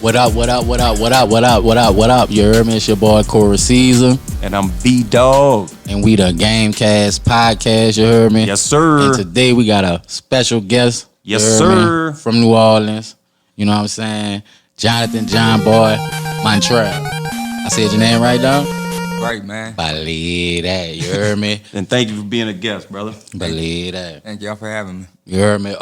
What up, what up, what up, what up, what up, what up, what up? You heard me? It's your boy Corey Caesar. And I'm B-Dog. And we the GAMECAST Podcast, you heard me? Yes, sir. And today we got a special guest. Yes, sir. Me? From New Orleans. You know what I'm saying? Jonathan John Boy Montreal. I said your name right, dog? Right, man. Believe that, you heard me? And thank you for being a guest, brother. Believe that. Thank y'all for having me. You heard me?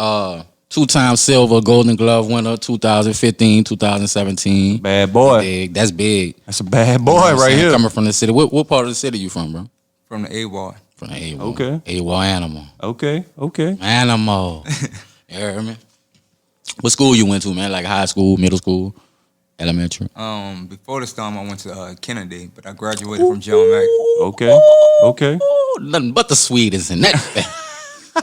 Two-time silver Golden Glove winner, 2015, 2017. Bad boy. Big. That's big. That's a bad boy right here. Coming from the city. What part of the city you from, bro? From the A-Ward. From the A-Ward. Okay. A-Ward animal. Okay. Animal. You heard me? What school you went to, man? Like high school, middle school, elementary? Before the storm, I went to Kennedy, but I graduated from John Mack. Okay. Nothing but the sweetest in that.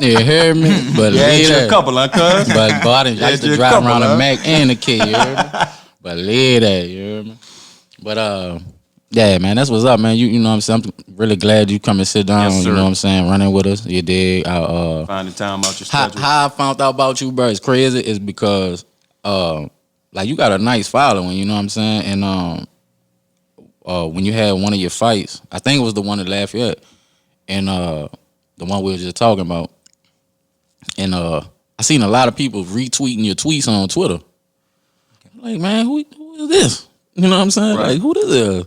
You heard me? But yeah, it's a couple, huh, cuz? But I used to drive around the Mac and the K, you heard me? But leave that, you heard me? But yeah, man, that's what's up, man. You know what I'm saying? I'm really glad you come and sit down, yes, you know what I'm saying, running with us. You dig? Find the time out your schedule. How I found out about you, bro, it's crazy, is because like you got a nice following, you know what I'm saying? And when you had one of your fights, I think it was the one at Lafayette, and the one we were just talking about. And I seen a lot of people retweeting your tweets on Twitter. I'm like, man, who is this? You know what I'm saying? Right. Like, who this is?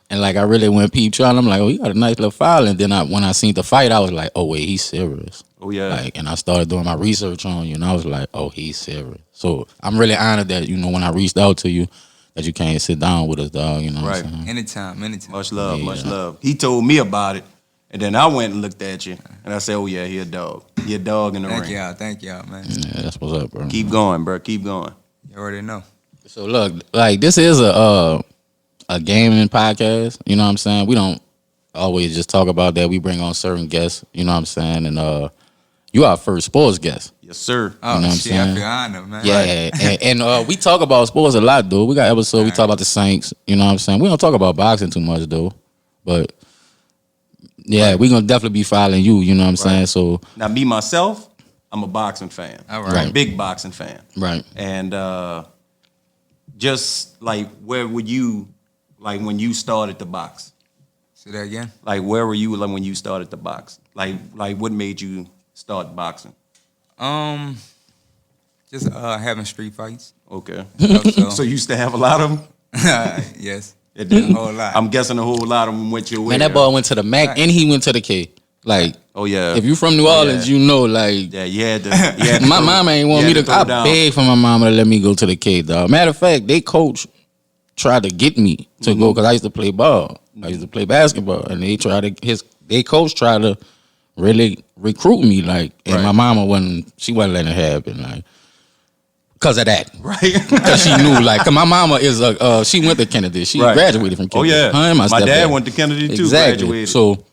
And like, I really went peep trying. I'm like, oh, you got a nice little file. And then when I seen the fight, I was like, oh wait, he's serious. Oh yeah. Like, and I started doing my research on you, and I was like, oh, he's serious. So I'm really honored that, you know, when I reached out to you, that you came sit down with us, dog. You know what I'm saying? Anytime. Much love. He told me about it. And then I went and looked at you, and I said, oh, yeah, he a dog. He a dog in the ring. Thank y'all, man. Yeah, that's what's up, bro. Keep going, bro. Keep going. You already know. So, look, like, this is a gaming podcast, you know what I'm saying? We don't always just talk about that. We bring on certain guests, you know what I'm saying? And you are our first sports guest. Yes, sir. Oh, you know what I'm shit, saying? I feel honored, man. Yeah, and we talk about sports a lot, though. We got episodes, we talk about the Saints, you know what I'm saying? We don't talk about boxing too much, though, but... Yeah, we're going to definitely be following you, you know what I'm saying? So now, me, myself, I'm a boxing fan. All right. Big boxing fan. Right. And just, like, where were you, like, when you started to box? Say that again? Like, where were you, like, when you started to box? Like, what made you start boxing? Just having street fights. Okay. So you used to have a lot of them? Yes. It did. A whole lot. I'm guessing a whole lot of them went your way. Man, that boy went to the Mac and he went to the K. Like, oh yeah. If you from New Orleans, you know, like, yeah, you had to my mama ain't want me to. I begged for my mama to let me go to the K, dog. Matter of fact, they coach tried to get me to go because I used to play ball. I used to play basketball, and they coach tried to really recruit me, like, and my mama wasn't letting it happen, like. Because of that. Right. Because she knew, like, cause my mama is she went to Kennedy. She graduated from Kennedy. Oh, yeah. My dad went to Kennedy, too, exactly. Graduated. So,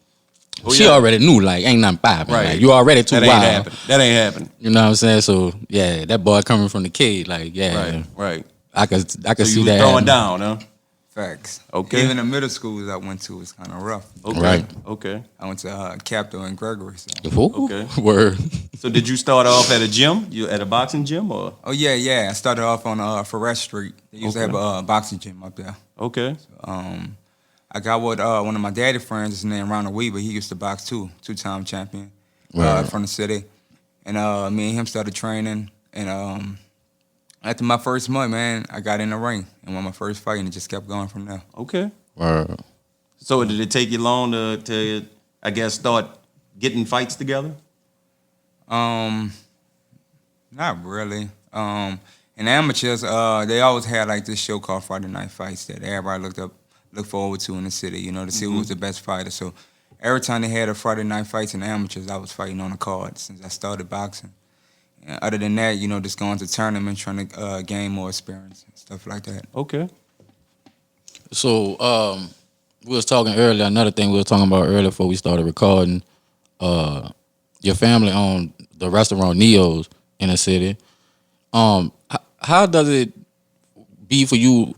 she already knew, like, ain't nothing popping. Right. Like, you already too wild. That ain't happening. You know what I'm saying? So, yeah, that boy coming from the kid, like, yeah. Right. I could so see you that throwing down, huh? Facts. Okay. Even the middle schools I went to was kind of rough. Okay. Right. Okay. I went to Capitol and Gregory. So. Okay. Word. So did you start off at a gym? You at a boxing gym or? Oh yeah. I started off on Forest Street. They used to have a boxing gym up there. Okay. So, I got with one of my daddy friends. His name Ronald Weaver. He used to box too, 2-time champion from the city. And me and him started training. And after my first month, man, I got in the ring and won my first fight, and it just kept going from there. Okay. Word. So did it take you long to I guess start getting fights together? Not really. In amateurs, they always had like this show called Friday Night Fights that everybody looked forward to in the city, you know, to see who was the best fighter. So every time they had a Friday Night Fights in amateurs, I was fighting on the card since I started boxing. And other than that, you know, just going to tournaments, trying to gain more experience and stuff like that. Okay. So, we was talking earlier, another thing we was talking about earlier before we started recording, your family owned the restaurant Neo's in the city. How does it be for you,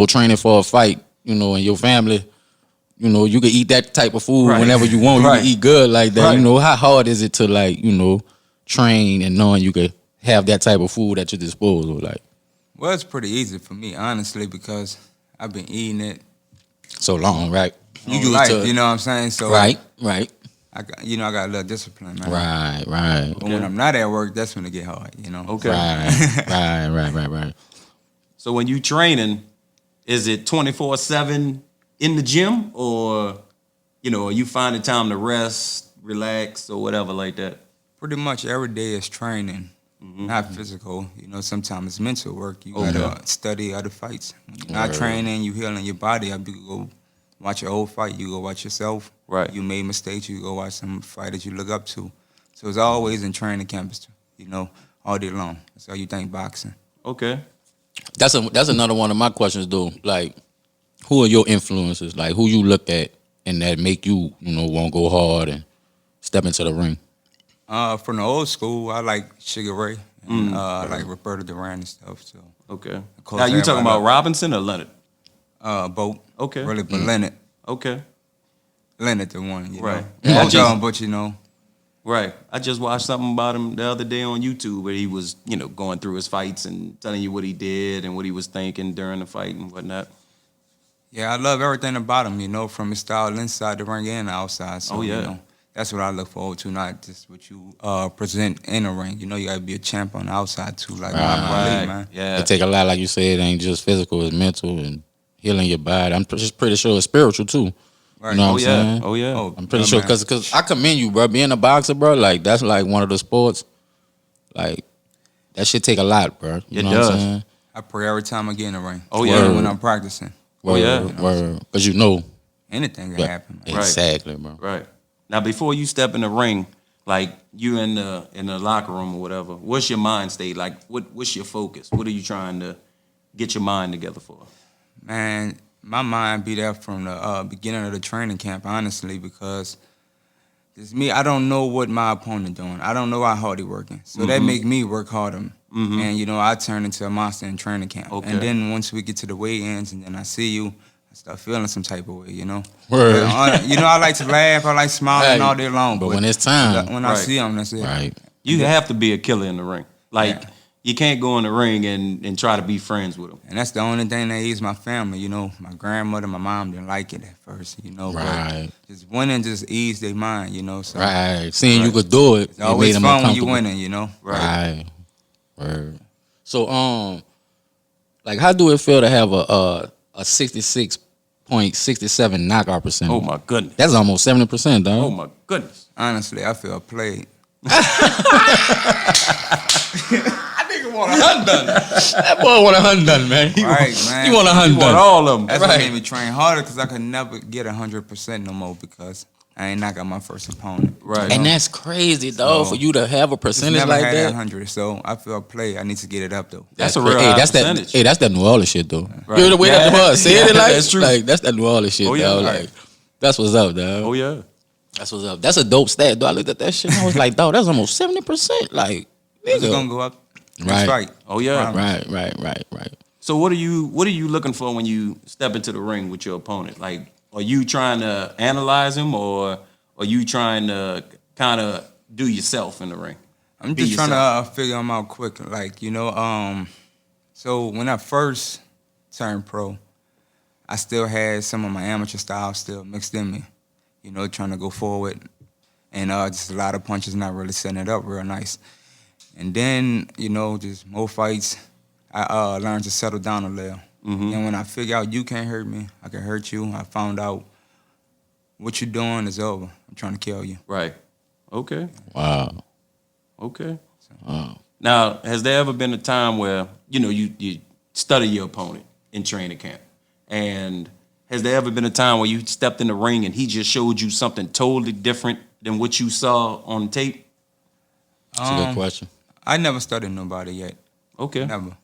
training for a fight, and your family, you can eat that type of food whenever you want. You can eat good like that. How hard is it to train and knowing you could have that type of food at your disposal? Like, Well, it's pretty easy for me, honestly, because I've been eating it. So long, right? You used life, you know what I'm saying? So right. I got a little discipline, man. Right. But when I'm not at work, that's when it get hard, you know? Okay. Right. So when you training, is it 24/7 in the gym, or are you finding time to rest, relax, or whatever like that? Pretty much every day is training, not physical. Sometimes it's mental work. You gotta study other fights. When you're not training, you healing your body. You go watch your old fight. You go watch yourself. Right. You made mistakes. You go watch some fighters you look up to. So it's always in training camps, all day long. That's how you think boxing. Okay. That's another one of my questions, though. Like, who are your influences? Like, who you look at and that make you, want to go hard and step into the ring? From the old school, I like Sugar Ray and like Roberto Duran and stuff. So okay. Now you talking about Robinson or Leonard? Both. Okay. Really, but Leonard. Okay. Leonard the one, right. Both of them, but Right. I just watched something about him the other day on YouTube where he was, going through his fights and telling you what he did and what he was thinking during the fight and whatnot. Yeah, I love everything about him, from his style inside the ring and outside. So, that's what I look forward to, not just what you present in the ring. You got to be a champ on the outside, too. Like, right. Man. Yeah. It take a lot, like you said. It ain't just physical, it's mental and healing your body. I'm just pretty sure it's spiritual, too. Right. You know what I'm saying? Oh, yeah. I'm pretty sure, because I commend you, bro. Being a boxer, bro, like, that's like one of the sports. Like, that shit take a lot, bro. You know what I'm saying? I pray every time I get in the ring. Oh, yeah. When I'm practicing. Word. Because anything can happen, man. Exactly, bro. Right. Now, before you step in the ring, like you in the locker room or whatever, what's your mind state? Like, what's your focus? What are you trying to get your mind together for? Man, my mind be there from the beginning of the training camp, honestly, because it's me. I don't know what my opponent doing. I don't know how hard he working. So that make me work harder. And, I turn into a monster in training camp. Okay. And then once we get to the weigh-ins and then I see you, I start feeling some type of way, Word. I like to laugh. I like smiling all day long. But when it's time. When I see him, that's it. Right. You have to be a killer in the ring. Like, you can't go in the ring and try to be friends with him. And that's the only thing that eased my family, My grandmother, my mom didn't like it at first, Right. But just winning just eased their mind, So, right. Seeing you could do it. It's always fun when you winning, Right. Word. So, like, how do it feel to have a 66.67 knockout percentage? Oh, my goodness. That's almost 70%, dog. Oh, my goodness. Honestly, I feel played. That boy want a hunt done, man. Right, man. He want a hunt He done. want all of them. That's what made me train harder, because I could never get 100% no more, because I ain't knock out my first opponent. Right. And that's crazy, dog, for you to have a percentage never like had that. 100, so I feel played. I need to get it up, though. That's a real high percentage. That's that New Orleans shit, though. Right. You know the way that the boy said it, like? That's true. Like, that's that New Orleans shit, dog. Right. Like, that's what's up, dog. Oh, yeah. That's what's up. That's a dope stat, dog. I looked at that shit and I was like, dog, that's almost 70%. Like, It's going to go up. That's right. Oh, yeah. Right. So what are you looking for when you step into the ring with your opponent? Like, are you trying to analyze him, or are you trying to kind of do yourself in the ring? I'm just trying to figure him out quick. Like, so when I first turned pro, I still had some of my amateur style still mixed in me, trying to go forward. And just a lot of punches, not really setting it up real nice. And then, just more fights, I learned to settle down a little. And when I figure out you can't hurt me, I can hurt you, I found out what you're doing is over. I'm trying to kill you. Right. Okay. Wow. Okay. Wow. Now, has there ever been a time where, you study your opponent in training camp? And has there ever been a time where you stepped in the ring and he just showed you something totally different than what you saw on tape? That's a good question. I never studied nobody yet. Okay. Never.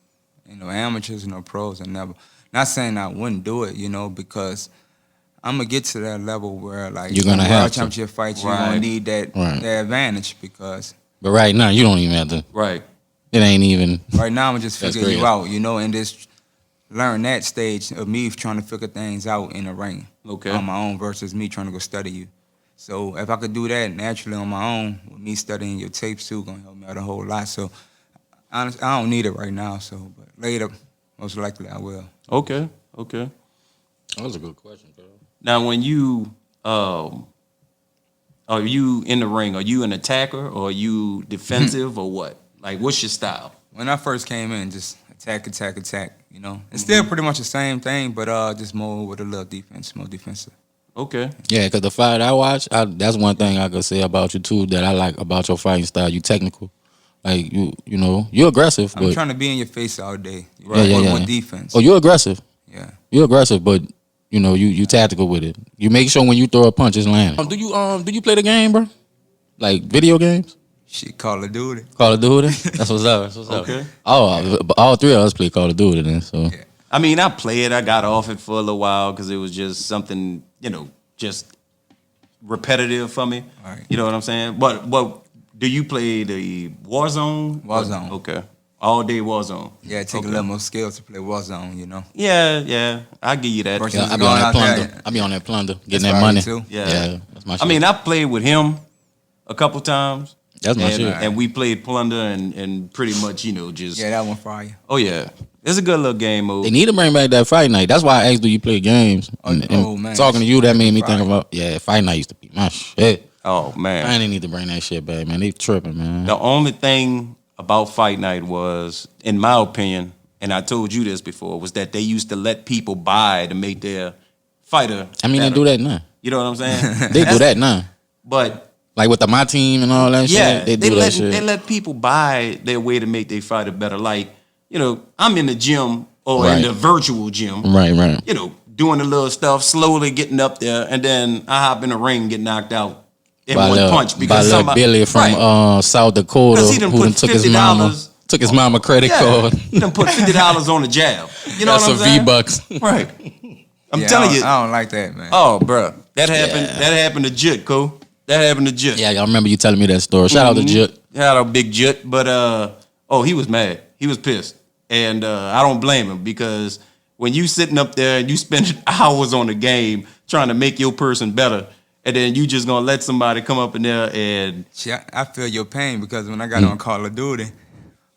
Amateurs, pros, I never. Not saying I wouldn't do it, because I'm going to get to that level where, like, you're going to have to. Championship fights, you're going to need that advantage, because. But right now, you don't even have to. Right. It ain't even. Right now, I'm just figuring you out, and just learn that stage of me trying to figure things out in the ring. Okay. On my own versus me trying to go study you. So if I could do that naturally on my own, with me studying your tapes too, gonna help me out a whole lot. So honestly, I don't need it right now. So, but later, most likely I will. Okay. That was a good question, bro. Now, when you are you in the ring? Are you an attacker or are you defensive or what? Like, what's your style? When I first came in, just attack. You know, it's still pretty much the same thing, but just more with a little defense, more defensive. Okay. Yeah, because the fight I watch, that's one thing I could say about you too that I like about your fighting style. You technical, like you know, you're aggressive. I'm but trying to be in your face all day. Yeah. With defense. Oh, you're aggressive. Yeah. You're aggressive, but you know you tactical with it. You make sure when you throw a punch, it's landing. Do you play the game, bro? Like video games? Shit, Call of Duty. Call of Duty? That's what's up. That's what's up. Okay. Oh, all three of us play Call of Duty then. So Yeah. I mean, I played. I got off it for a little while because it was just something, just repetitive for me. All right. You know what I'm saying? But do you play the Warzone? Warzone. Okay. All day Warzone. Yeah, it take a little more skills to play Warzone, you know. Yeah. I give you that. Versus yeah, I be going on that out there. plunder. I be on that plunder, getting That's that fire money. too. Yeah. That's my shit. I mean, I played with him a couple times. That's my and, shit. And we played Plunder and pretty much, just. Yeah, that one fire. Oh, yeah. It's a good little game mode. They need to bring back that fight night. That's why I asked, do you play games? And man. talking to you, that made me think Right. about, fight night used to be my shit. Oh, man. I didn't need to bring that shit back, man. They tripping, man. The only thing about Fight Night was, in my opinion, and I told you this before, was that they used to let people buy to make their fighter. I mean, better. they do that now. You know what I'm saying? They do that now. But Like with the My Team and all that yeah, shit. They do that shit. They let people buy their way to make their fighter better. Like, I'm in the gym or in Right. the virtual gym. Right. Doing the little stuff, slowly getting up there, and then I hop in the ring and get knocked out in By one little- punch by because little somebody Billy from Right. South Dakota 'Cause he done who put done took his $50 mama credit card. He done put $50 on the jab. You know That's what I'm a saying? V-Bucks. Right. I'm Yeah, telling you. I don't like that, man. Oh, bro, that happened. Yeah. That happened to Jit, Cole. That happened to Jit. Yeah, I remember you telling me that story. Shout out to Jit. Shout out Big Jit, but he was mad. He was pissed, and I don't blame him because when you sitting up there and you spending hours on the game trying to make your person better, and then you just gonna let somebody come up in there and See, I feel your pain because when I got on Call of Duty,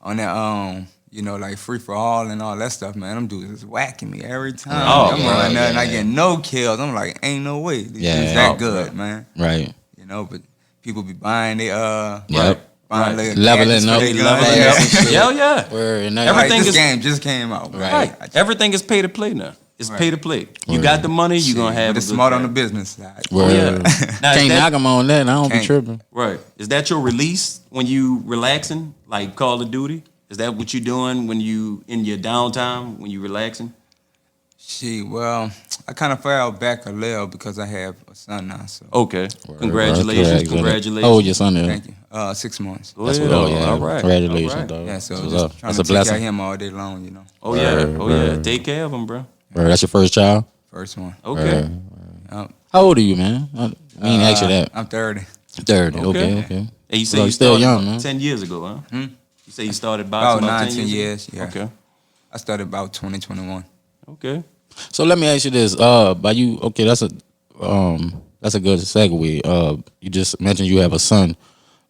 on that, like free for all and all that stuff, man, them dudes is whacking me every time. Oh, I'm yeah, running there and I yeah. get no kills. I'm like, ain't no way. These Yeah. dudes that Oh, good, bro. man. Right. But people be buying they Yep. buying Right. their Leveling gadgets for up, their leveling guns. up Yeah. and shit. yeah. Word, and that- Everything Like, this is- game just came out. Right. Right. Everything is pay to play now. It's pay to play. You got the money, you're gonna have But a it's good smart on the time. business side. Word. yeah. Now, is Can't that- knock them on that. I don't be Can't. tripping. Right. Is that your release when you relaxing, like Call of Duty? Is that what you doing when you in your downtime, when you relaxing? Well, I kind of fell back a little because I have a son now. So Okay. Word. Congratulations. Correct. Congratulations. Oh, your son there. thank you. 6 months. Go That's ahead. what, oh, yeah. All right. Congratulations, All right. dog. Yeah, so That's just what's up. trying That's to a take care of blessing. him all day long, Oh yeah. Word, Oh yeah. word. Take care of him, bro. Word, that's your first child? First one. Okay. Word. Yep. How old are you, man? I ain't ask you that. I'm 30. 30. Okay. Okay. And you say Well, you you still started young, about man. 10 years ago, huh? You say you started About boxing 9, 10 10 years years, ago? yeah. Okay. I started about 2021. Okay. So let me ask you this. By you, okay, that's a good segue. You just mentioned you have a son.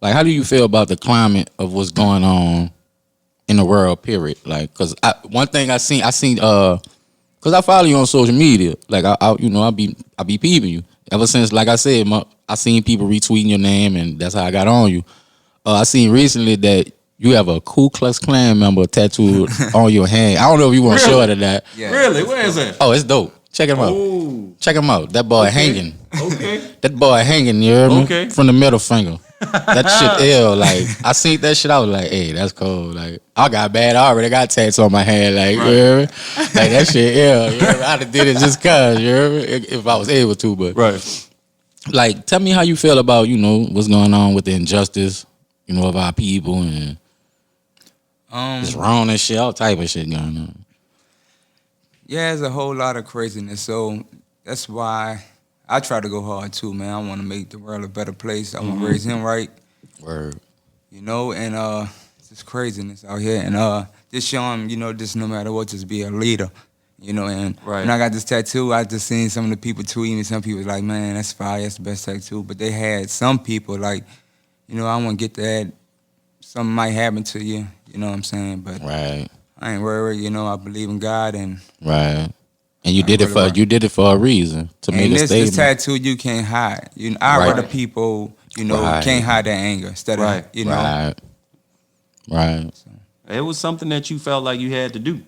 Like, how do you feel about the climate of what's going on in the world? Period. Like, cause one thing I seen, cause I follow you on social media. Like, I be peeping you ever since. Like I said, I seen people retweeting your name, and that's how I got on you. I seen recently that you have a Ku Klux Klan member tattooed on your hand. I don't know if you want to show it or not. Yeah. Really? Where is that? Oh, it's dope. Check him out. Oh. Check him out. That boy hanging. Okay. That boy hanging, you hear me? Okay. From the middle finger. That shit ill. Like, I seen that shit, I was like, hey, that's cool. Like, I got bad. I already got tats on my hand. Like, you hear me? Like, that shit ill. You hear me? I done did it just cause, you hear me? If I was able to, but. Right. Like, tell me how you feel about, what's going on with the injustice, of our people and it's wrong and shit, all type of shit going on. Yeah, there's a whole lot of craziness. So that's why I try to go hard too, man. I want to make the world a better place. I want to raise him right, Word. and it's just craziness out here. And just show him, just no matter what, just be a leader. And Right. when I got this tattoo, I just seen some of the people tweeting me. Some people was like, man, that's fire, that's the best tattoo. But they had some people like, I want to get that. Something might happen to you, you know what I'm saying? But Right. I ain't worried. You know, I believe in God, and Right. And you did really it for a reason to make a this statement. tattoo you can't hide. I Right. rather people, Right. can't hide their anger instead of, Right. Right. It was something that you felt like you had to do,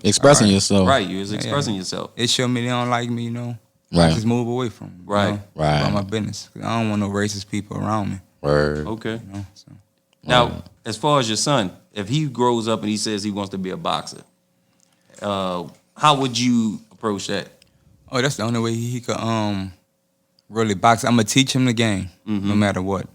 Expressing Right. yourself. Right, you was expressing yourself. It showed me they don't like me, I Right. just move away from them. Right. Right. About my business. 'Cause I don't want no racist people around me. Word. Okay. So. Now, as far as your son, if he grows up and he says he wants to be a boxer, how would you approach that? Oh, that's the only way he could really box. I'm gonna teach him the game, no matter what.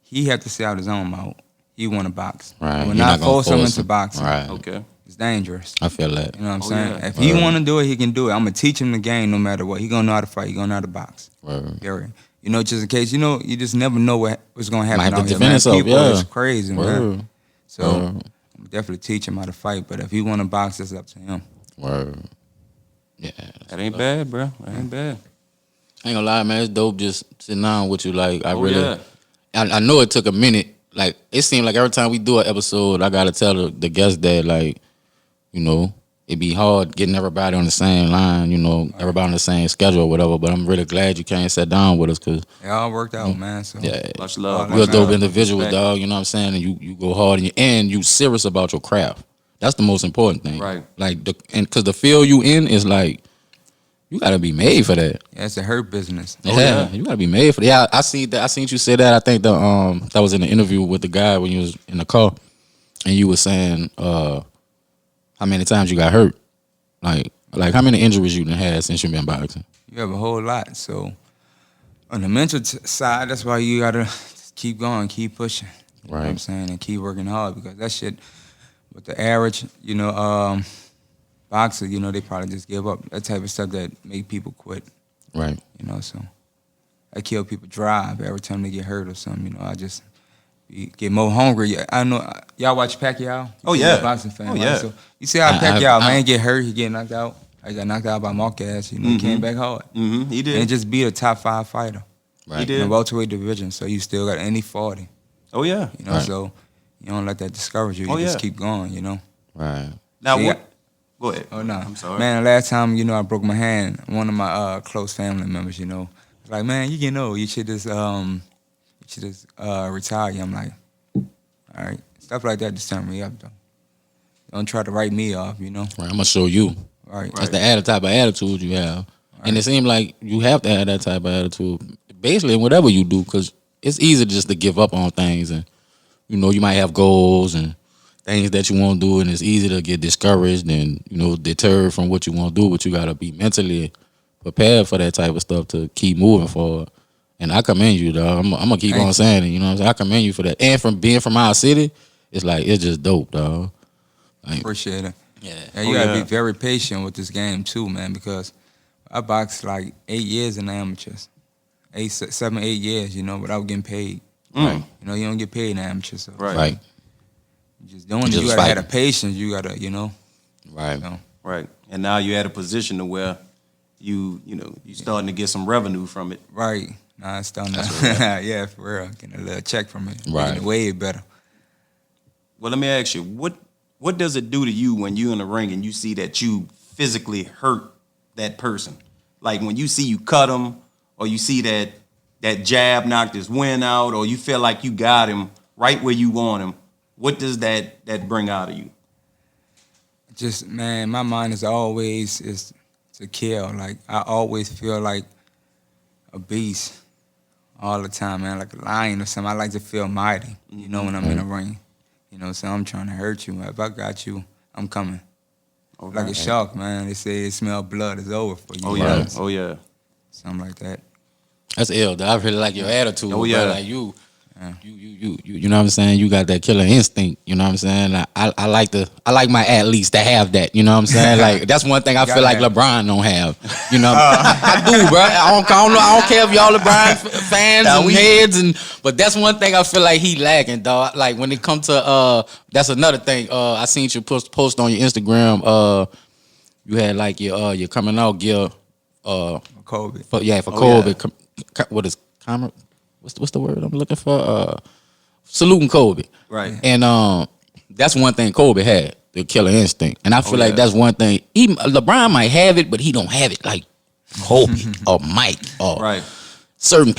He have to say out his own mouth. He want to box. Right. We're You're not gonna force him force into boxing. Right. Okay. It's dangerous. I feel that. You know what I'm Oh, saying? yeah. If he want to do it, he can do it. I'm gonna teach him the game, no matter what. He gonna know how to fight. He gonna know how to box. Word. Period. Just in case, you just never know what's gonna happen. Might have to out here, defend man. himself, People yeah. is crazy, man. Word. So I'm definitely teach him how to fight. But if he want to box, it's up to him. Word. Yeah. That ain't bad, bro. That ain't bad. I ain't gonna lie, man. It's dope just sitting down with you. Like, Yeah. I know it took a minute. Like, it seemed like every time we do an episode, I gotta tell the guest that, like, it be hard getting everybody on the same line, everybody on the same schedule or whatever. But I'm really glad you came and sat down with us because, It all worked out, man. So yeah, Much love. you're a much dope love. individual, Respect. dog. You know what I'm saying? And you go hard and you serious about your craft. That's the most important thing. Right. Like, because the field you in is like, you gotta be made for that. yeah, it's a hurt business. Yeah, you gotta be made for that. Yeah, I seen that. I seen you say that. I think that was in the interview with the guy when you was in the car, and you was saying how many times you got hurt, like how many injuries you done had since you been boxing. You have a whole lot. So on the mental side, that's why you gotta just keep going, keep pushing. You know what I'm saying? And keep working hard because that shit with the average, boxer, they probably just give up. That type of stuff that make people quit. Right. So I kill people drive every time they get hurt or something. I just get more hungry. I know y'all watch Pacquiao. Oh, You're yeah. a boxing fan. Oh, right? yeah. So you see how Pacquiao man get hurt, he get knocked out. I got knocked out by Marquez. He came back hard. Mm-hmm. He did. And just beat a top 5 fighter. Right. He In did. the welterweight division. So you still got any 40. Oh yeah. Right. So you don't let that discourage you. You Oh, just yeah. keep going. Right. Now See, what? Go ahead. Oh no, I'm sorry. man. The last time I broke my hand, one of my close family members, was like, man, you getting old. You should just retire. I'm like, all right, stuff like that just turn me up though. Don't try to write me off, Right. I'm gonna show you. Right. That's the type of attitude you have, and it seems like you have to have that type of attitude, basically in whatever you do, because it's easy just to give up on things, and you might have goals and things that you want to do, and it's easy to get discouraged and deterred from what you want to do. But you gotta be mentally prepared for that type of stuff to keep moving forward. And I commend you, dog. I'm gonna keep on saying it. You know what I'm saying? I commend you for that. And from being from our city, it's just dope, dog. Appreciate it. Yeah. And you gotta be very patient with this game too, man, because I boxed like 8 years in the amateurs. 7, 8 years, without getting paid. Right. You don't get paid in amateurs. So Right. you just doing it. just You gotta have fighting. the patience. You gotta, Right. so. Right. And now you're at a position to where you starting to get some revenue from it. Right. Nah, it's done now. Yeah, for real. Getting a little check from it. Right. Making it way better. Well, let me ask you, what does it do to you when you're in the ring and you see that you physically hurt that person? Like when you see you cut him, or you see that jab knocked his wind out, or you feel like you got him right where you want him. What does that bring out of you? Just, man, my mind is always is to kill. Like, I always feel like a beast all the time, man, like a lion or something. I like to feel mighty, when I'm in the ring. So I'm trying to hurt you. If I got you, I'm coming. Okay. Like a shark, man. They say it smell blood, it's over for you. Oh yeah. Right. Oh yeah. Something like that. That's ill, dog. I really like your attitude. Oh, yeah. Bro. Like you know what I'm saying? You got that killer instinct. You know what I'm saying? I like my athletes to have that. You know what I'm saying? Like that's one thing I feel like LeBron don't have. I do, bro. I don't care if y'all LeBron fans and heads, but that's one thing I feel like he lacking, dog. Like when it comes to that's another thing. I seen you post on your Instagram. You had like your coming out gear. Kobe. For Kobe. What is camera? What's the word I'm looking for? Saluting Kobe. Right. And that's one thing Kobe had. the killer instinct, and I feel like yeah. that's one thing. Even LeBron might have it, but he don't have it like Kobe or Mike or Right. certain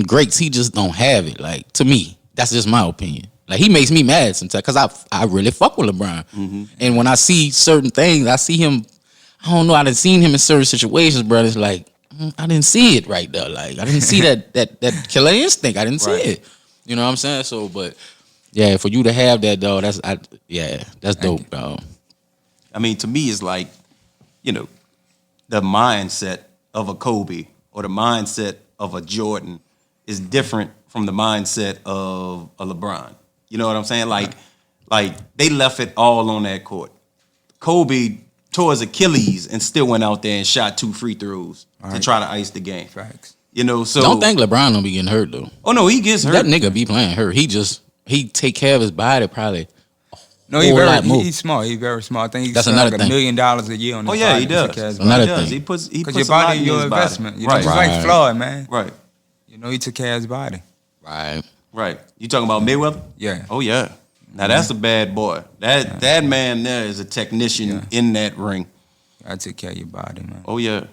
greats. He just don't have it. Like, to me, that's just my opinion. Like, he makes me mad sometimes because I really fuck with LeBron, and when I see certain things, I see him. I don't know. I done seen him in certain situations, bro. It's like I didn't see it right there. Like, I didn't see that killer instinct. I didn't see Right. it. You know what I'm saying? So, but yeah, for you to have that, dog, that's dope, dog. I mean, to me, it's like, the mindset of a Kobe or the mindset of a Jordan is different from the mindset of a LeBron. You know what I'm saying? Like they left it all on that court. Kobe tore his Achilles and still went out there and shot 2 free throws to try to ice the game. Facts. So Don't think LeBron don't be getting hurt though. Oh no, he gets hurt. That nigga be playing hurt. He take care of his body probably. No, he's smart. He's very smart. I think he's That's like another $1 thing. million a year on his Oh yeah, body. he does. Take care of his Another body. thing. He puts Because a your lot body, in your his body. investment. You know, Right. just Right. like Floyd, man. Right. You know, he took care of his body. Right. You talking about Mayweather? Yeah. Oh yeah. Now that's a bad boy. That man there is a technician in that ring. I take care of your body, man. Oh yeah.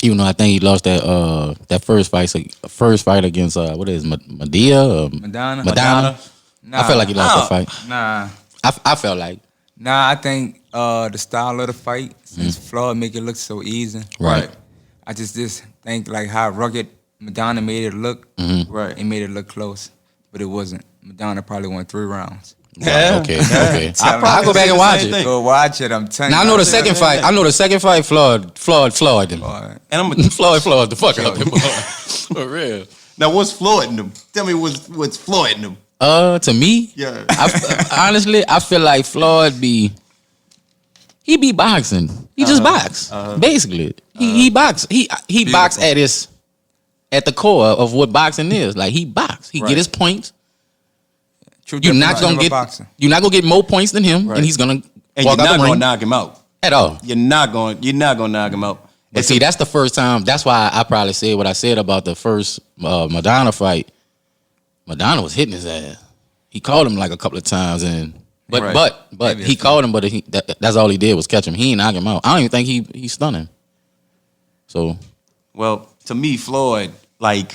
Even though I think he lost that first fight against what is it, Madea or Madonna? Madonna. Nah. I felt like he lost that fight. Nah. I felt like Nah, I think the style of the fight, since Floyd make it look so easy. Right. I just think like how rugged Madonna made it look. Right. It made it look close, but it wasn't. Madonna probably won 3 rounds. Yeah. Okay. I'll go back and watch it. Go watch it. I'm telling you. Now I know the second fight. Floyd him. Boy, And I'm Floyd the fuck up him. For real. now what's floyding him? Tell me what's floyding him. To me, Yeah. honestly, I feel like Floyd he be boxing. He just box. Basically, he box. He box at the core of what boxing is. Like, he box. He Right. get his points. true You're not definition gonna of a get boxer. you're not gonna get more points than him, and he's gonna And you're walk out not the gonna ring knock him out. at all. You're not gonna knock him out. But see, that's the first time. That's why I probably said what I said about the first Madonna fight. Madonna was hitting his ass. He called him like a couple of times, but Right. but he called him, but that's all he did was catch him. He ain't knock him out. I don't even think he stunned him. So Well, to me, Floyd, like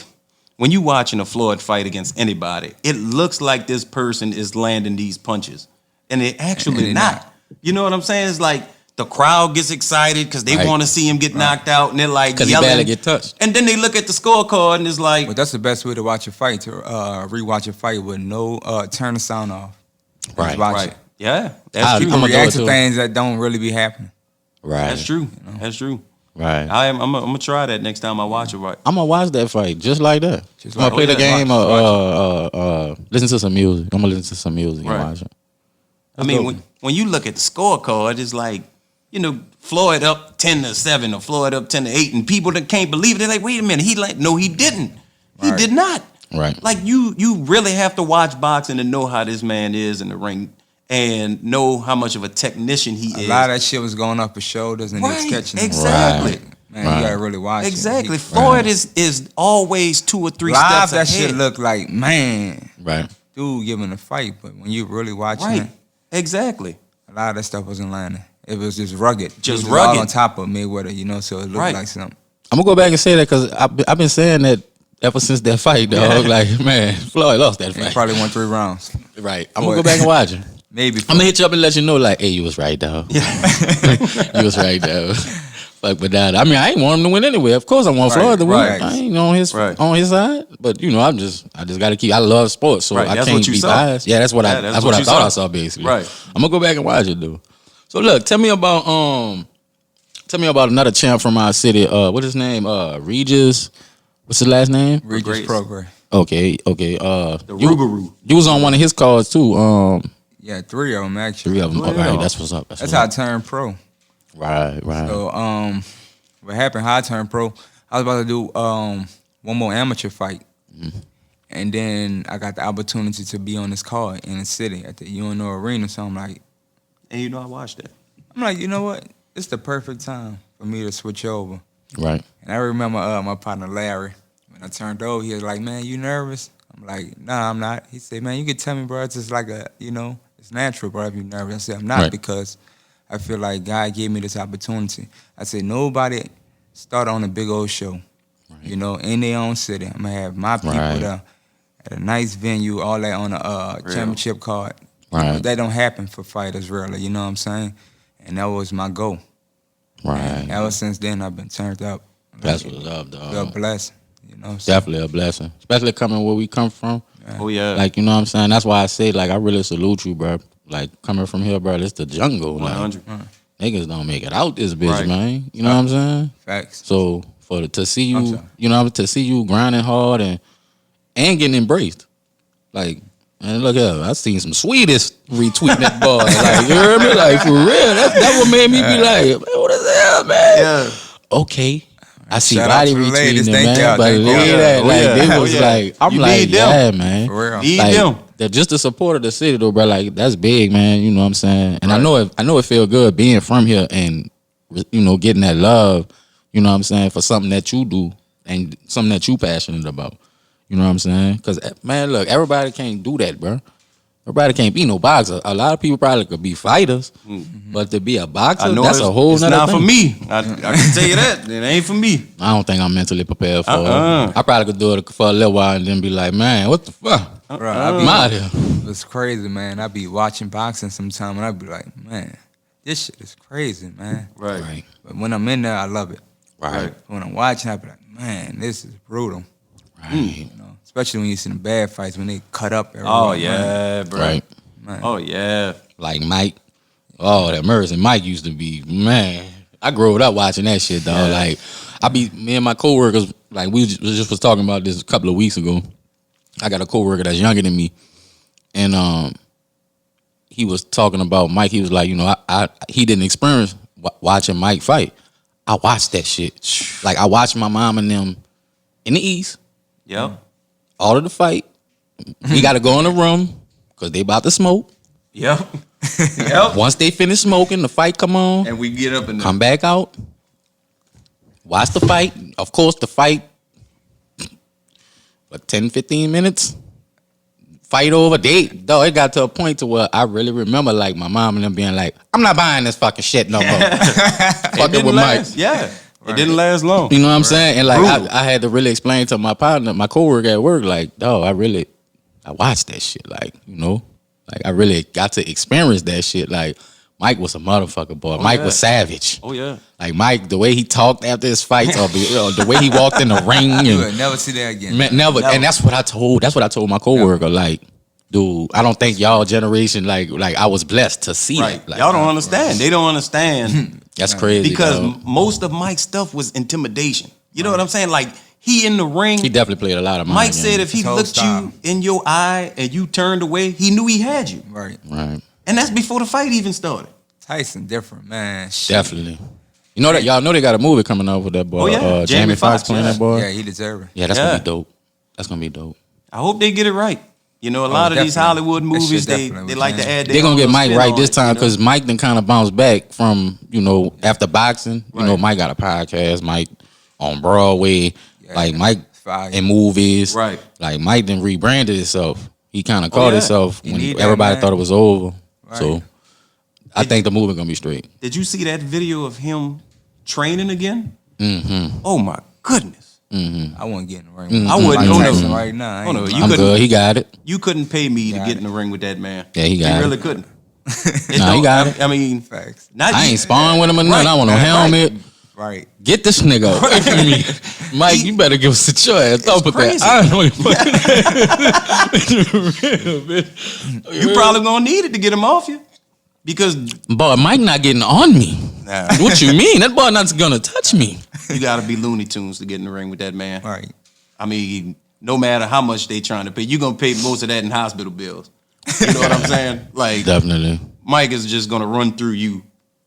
when you watching a Floyd fight against anybody, it looks like this person is landing these punches, and it actually And not. You know what I'm saying? It's like the crowd gets excited because they Right. want to see him get knocked out, and they're like because he yelling. barely get touched. And then they look at the scorecard and it's like, But that's the best way to watch a fight, to rewatch a fight with no turn the sound off. Just Right. watch right, it. yeah, that's I'm true. gonna do React it to too. things that don't really be happening. Right. That's true. That's true. Right. I'm gonna try that next time I watch it. Right. I'm gonna watch that fight just like that. Just I'm gonna like- play the yeah, game or listen to some music. I'm gonna listen to some music Right. and watch it. I mean, dope. when you look at the scorecard, it's like, Floyd up 10-7 or Floyd up 10-8, and people that can't believe it. They're like, wait a minute, no, he didn't. He Right. did not. Right. Like you really have to watch boxing to know how this man is in the ring and know how much of a technician he A is. lot of that shit was going up his shoulders and he was Right, catching them. exactly. Right. Man, Right. you gotta really watch Exactly. it. Floyd is always 2 or 3 Live, steps that ahead. shit look like, man, Right. dude giving a fight. But when you really watching right. it, Exactly. a lot of that stuff wasn't landing. It was just rugged. Just it was rugged. all on top of Mayweather, so it looked Right. like something. I'm gonna go back and say that because I've been saying that ever since that fight, dog. Like, man, Floyd lost that He fight. probably won 3 rounds. Right. I'm gonna go back and watch it. Maybe. I'm gonna hit you up and let you know, like, hey, you was right, dog. You was right, dog. Fuck, but that. I mean, I ain't want him to win anyway. Of course, I want Right, Floyd to win. right. I ain't on his side. But I just gotta keep. I love sports, so Right, I that's can't what you be saw. biased. Yeah, that's what Yeah, I. that's That's what what I you thought saw. I saw basically. Right. I'm gonna go back and watch it, dude. So look, tell me about another champ from our city. What's his name? Regis. What's his last name? Regis Grace. Progress. Okay. The Rougarou. You was on one of his cards too. Yeah, 3 of them actually. 3 of them. Well, All right, yeah. that's what's up. That's how I turned pro. Right. So what happened? How I turned pro? I was about to do one more amateur fight, and then I got the opportunity to be on this card in the city at the UNO Arena. So I'm like, And I watched that. you know what? It's the perfect time for me to switch over. Right. And I remember my partner Larry. When I turned over, he was like, "Man, you nervous?" I'm like, "Nah, I'm not." He said, "Man, you can tell me, bro. It's just like it's it's natural, bro. If you're nervous, I said I'm not Right. because I feel like God gave me this opportunity. I said nobody started on a big old show, you know, in their own city. I'm gonna have my people Right. there at a nice venue, all that on a championship card. You know, Right. that don't happen for fighters really. You know what I'm saying? And that was my goal. Right. And ever since then, I've been turned up. That's what's up, It's a dog. blessing, you know. So, Definitely a blessing, especially coming where we come from. Oh yeah. Like, you know what I'm saying? That's why I say, like, I really salute you, bro. Like, coming from here, bro, it's the jungle. Like, 100. niggas don't make it out this bitch, Right. man. You know what I'm saying? facts. So to see I'm you, sorry. you know, to see you grinding hard and getting embraced, like, man, look here, I seen some sweetest retweeting that boy. Like, you heard me? Like, for real, that what made me be like, man, what is that, man? Yeah. Okay. I see Shout out body to the retweeting ladies. it, Thank man. y'all. But Thank look y'all. at that, Oh, like, yeah. they Oh, was yeah. like, I'm You like, need them. yeah, man. For real. Need Like, them. that just the support of the city though, bro. Like, that's big, man. You know what I'm saying? And Right. I know it feel good being from here and, you know, getting that love, you know what I'm saying, for something that you do and something that you passionate about. You know what I'm saying? Because, man, look, everybody can't do that, bro. Everybody can't be no boxer. A lot of people probably could be fighters, but to be a boxer, I know that's a whole it's nother not thing. for me. I can tell you that. It ain't for me. I don't think I'm mentally prepared for Uh-uh. it. I probably could do it for a little while and then be like, man, what the fuck? Bro, I'm out here. It's crazy, man. I be watching boxing sometime and I be like, man, this shit is crazy, man. Right. Right. But when I'm in there, I love it. Right. When I'm watching, I be like, man, this is brutal. Right. You know, especially when you see the bad fights when they cut up. Oh everyone, yeah, bro. Right. man. Oh yeah. Like Mike. Oh, that Mercy Mike used to be, man. I grew up watching that shit, dog. Like, me and my coworkers, like, we just was talking about this a couple of weeks ago. I got a coworker that's younger than me, and he was talking about Mike. He was like, you know, he didn't experience watching Mike fight. I watched that shit. Like, I watched my mom and them in the East, Yep. all of the fight. We got to go in the room because they about to smoke. Yep. Yep. Once they finish smoking, the fight come on. And we get up and Come back out. Watch the fight. Of course, the fight for 10, 15 minutes. Fight over. It got to a point to where I really remember, like, my mom and them being like, I'm not buying this fucking shit no more. Fucking with Mike. last. Yeah. It didn't last long. You know what I'm saying? And, like, Brutal. I had to really explain to my partner, my coworker at work, like, dog, I watched that shit. Like, you know, like, I really got to experience that shit. Like, Mike was a motherfucker, boy. Mike yeah. was savage. Oh yeah. Like, Mike, the way he talked after his fights, or the way he walked in the ring, You and will never see that again. man, never. And that's what I told my coworker. Like, dude, I don't think y'all generation, like I was blessed to see Right. that. Like, Y'all don't understand. They don't understand that's crazy. because dog. most of Mike's stuff was intimidation. You know what I'm saying? Like, he in the ring. He definitely played a lot of mind Mike games. said if he His whole looked style. you in your eye and you turned away, he knew he had you. Right. Right, And that's before the fight even started. Tyson different, man. Shit. definitely. You know that y'all know they got a movie coming out with that boy. Oh, yeah. Jamie Jamie Foxx Foxx, playing yeah. that boy. Yeah, he deserve it. Yeah, that's Yeah. gonna be dope. That's gonna be dope. I hope they get it right. You know, a lot of these definitely. Hollywood That movies, shit they definitely like was to add. They're gonna get Mike right this time because because Mike then kind of bounced back from, you know, after boxing. You know, Right. Mike got a podcast. Mike on Broadway. Yeah, like Mike fire. in movies. Right. Like Mike then rebranded himself. He kind of caught yeah. himself You when need that, everybody man. thought it was over. Right. So I think the movie gonna be straight. Did you see that video of him training again? Mm-hmm. Oh my goodness! I wouldn't get in the ring. I wouldn't. Like Oh, no. Tyson right now. I Oh, no, ain't- you I'm couldn't- good. He got it. You couldn't pay me to Got get it. in the ring with that man. Yeah, he got You it. really couldn't. It Nah, he don't- got it. I mean, Facts. not I you- ain't sparring with him or nothing. Right. I want no Right. helmet. Right. Get this nigga away from me. Mike, you better give us a choice. Don't put that. crazy. I don't know you fucking You probably gonna need it to get him off you because Boy, Mike not getting on me. Nah. What you mean? That boy not gonna touch me. you got to be Looney Tunes to get in the ring with that man. Right. I mean, no matter how much they trying to pay, you gonna pay most of that in hospital bills. You know what I'm saying? Like Definitely. Mike is just gonna run through you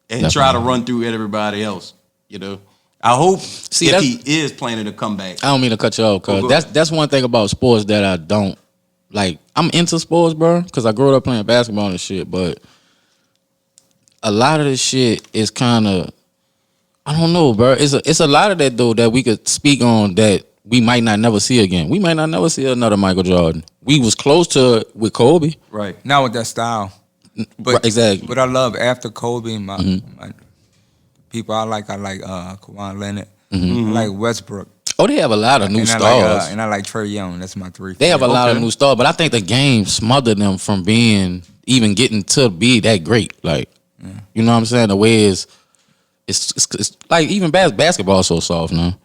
and Definitely. try to run through everybody else. You know. I hope if that's- he is planning to come back. I don't mean to cut you off, Oh, cause go that's one thing about sports that I don't like. I'm into sports, bro, cause I grew up playing basketball and shit. But a lot of this shit is kind of, I don't know, bro. It's a lot of that though that we could speak on that we might not never see again. We might not never see another Michael Jordan. We was close to it with Kobe. Right. Not with that style. But exactly. But I love after Kobe, my people I like Kawhi Leonard, I like Westbrook, Oh, they have a lot of new and stars. I like Trae Young. That's my three. They have a lot of Okay. new stars, but I think the game smothered them from even getting to be that great. Like, you know what I'm saying? The way it's like even basketball so soft now.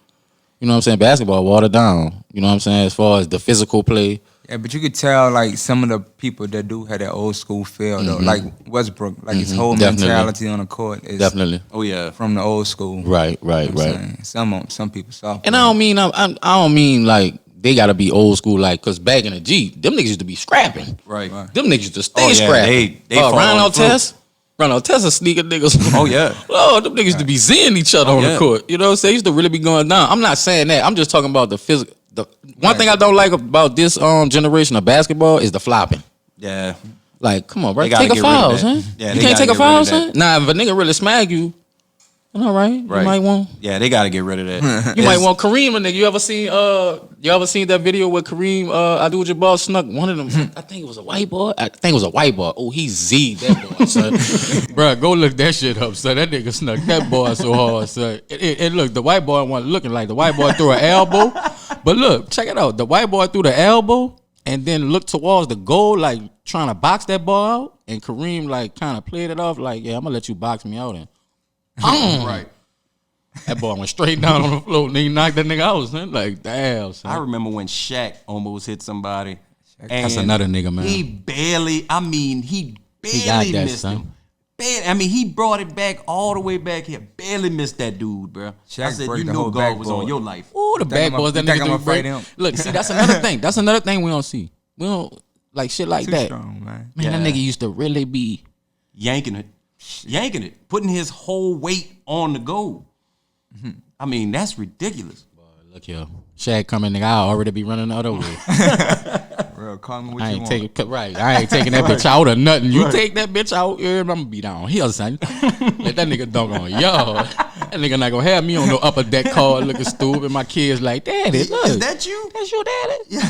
You know what I'm saying? Basketball watered down. You know what I'm saying? As far as the physical play. Yeah, but you could tell like some of the people that do have that old school feel though, like Westbrook, like his whole Definitely. mentality on the court is Definitely. Oh yeah. from the old school. Right. You know what I'm saying? Some people soft. And I don't mean like they gotta be old school, like, cause back in the G, them niggas used to be scrapping. Right. Them niggas used to stay Oh, yeah, scrapping. they fall Ron on the Artest. Ron Artest a sneaker niggas. Oh, yeah. Oh, them niggas used to be seeing each other on the yeah. court. You know what I'm saying? They used to really be going down. I'm not saying that. I'm just talking about the physical. The one thing I don't like about this generation of basketball is the flopping. Yeah. Like, come on, bro. They gotta Take a get rid of foul, that. son. Yeah, You they can't take gotta a get rid foul, of that. son. Nah, if a nigga really smack you, all right. You might want. Yeah, they got to get rid of that. You might want Kareem, a nigga. You ever seen that video where Kareem Abdul-Jabbar snuck one of them? I think it was a white boy. Oh, he Z'd that boy, son. Bro, go look that shit up, son. That nigga snuck that boy so hard, son. And look, the white boy wasn't looking like the white boy threw an elbow. But look, check it out. The white boy threw the elbow and then looked towards the goal, like trying to box that ball out. And Kareem like kind of played it off, like, yeah, I'm gonna let you box me out. And Right. that boy went straight down on the floor and he knocked that nigga out, son. Like, damn, son. I remember when Shaq almost hit somebody. That's another nigga, man. He barely got that, missed son. him. He brought it back all the way back here. Barely missed that dude, bro. Shaq I said, break you the know whole God was backboard. on your life. Ooh, the bad boys that you think nigga I'ma do break. fight him? Look, see, that's another thing. That's another thing we don't see. We don't like shit like Too that. strong, man. Man, that Yeah. nigga used to really be. Yanking it, putting his whole weight on the goal. I mean, that's ridiculous. Look here, Shaq coming, nigga. I already be running the other way. Real, call me what I you ain't want. taking I ain't taking that bitch out or nothing. You take that bitch out, yeah, I'm gonna be down here, son. Let that nigga dunk on yo. That nigga not gonna have me on no upper deck card looking stupid. My kids like, Daddy, look, Is that you? that's your daddy? Yeah,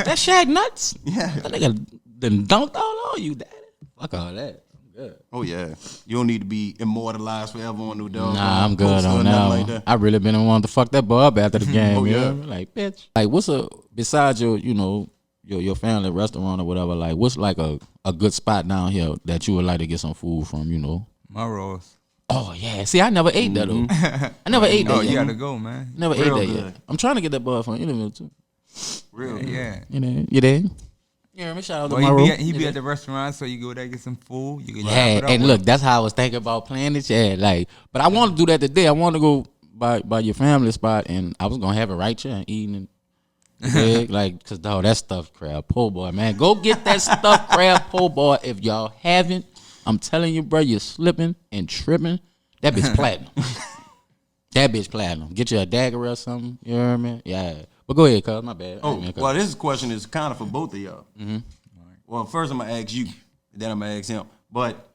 that Shaq nuts. Yeah. That nigga done dunked all on you, daddy. Fuck all that. I'm good. Oh yeah. You don't need to be immortalized forever on no dog. Nah, I'm good poster or on nothing that like one. that. I really been wanting to fuck that boy up after the game. Oh, yeah. Like, bitch. Like, what's besides your family restaurant or whatever, like, what's like a good spot down here that you would like to get some food from, you know? Morals. Oh, yeah. See, I never ate that, though. I never ate that Oh, you yet. gotta go, man. Never ate Real that good. yet. I'm trying to get that boy for an interview, too. Real. Yeah. You there? Yeah, me shout out to Well, my he be at the restaurant, so you go there get some food. You can chop Yeah, it up and with look, him. that's how I was thinking about playing it. Yeah, like, but I want to do that today. I want to go by your family spot, and I was gonna have it right here and eating it. Like, cause dog, that stuffed crab po' boy, man. Go get that stuffed crab po' boy if y'all haven't. I'm telling you, bro, you're slipping and tripping. That bitch platinum. That bitch platinum. Get you a dagger or something. You know what I mean? Yeah. But go ahead, cuz. My bad. Oh, well, this question is kind of for both of y'all. Well, first I'm gonna ask you, then I'm gonna ask him. But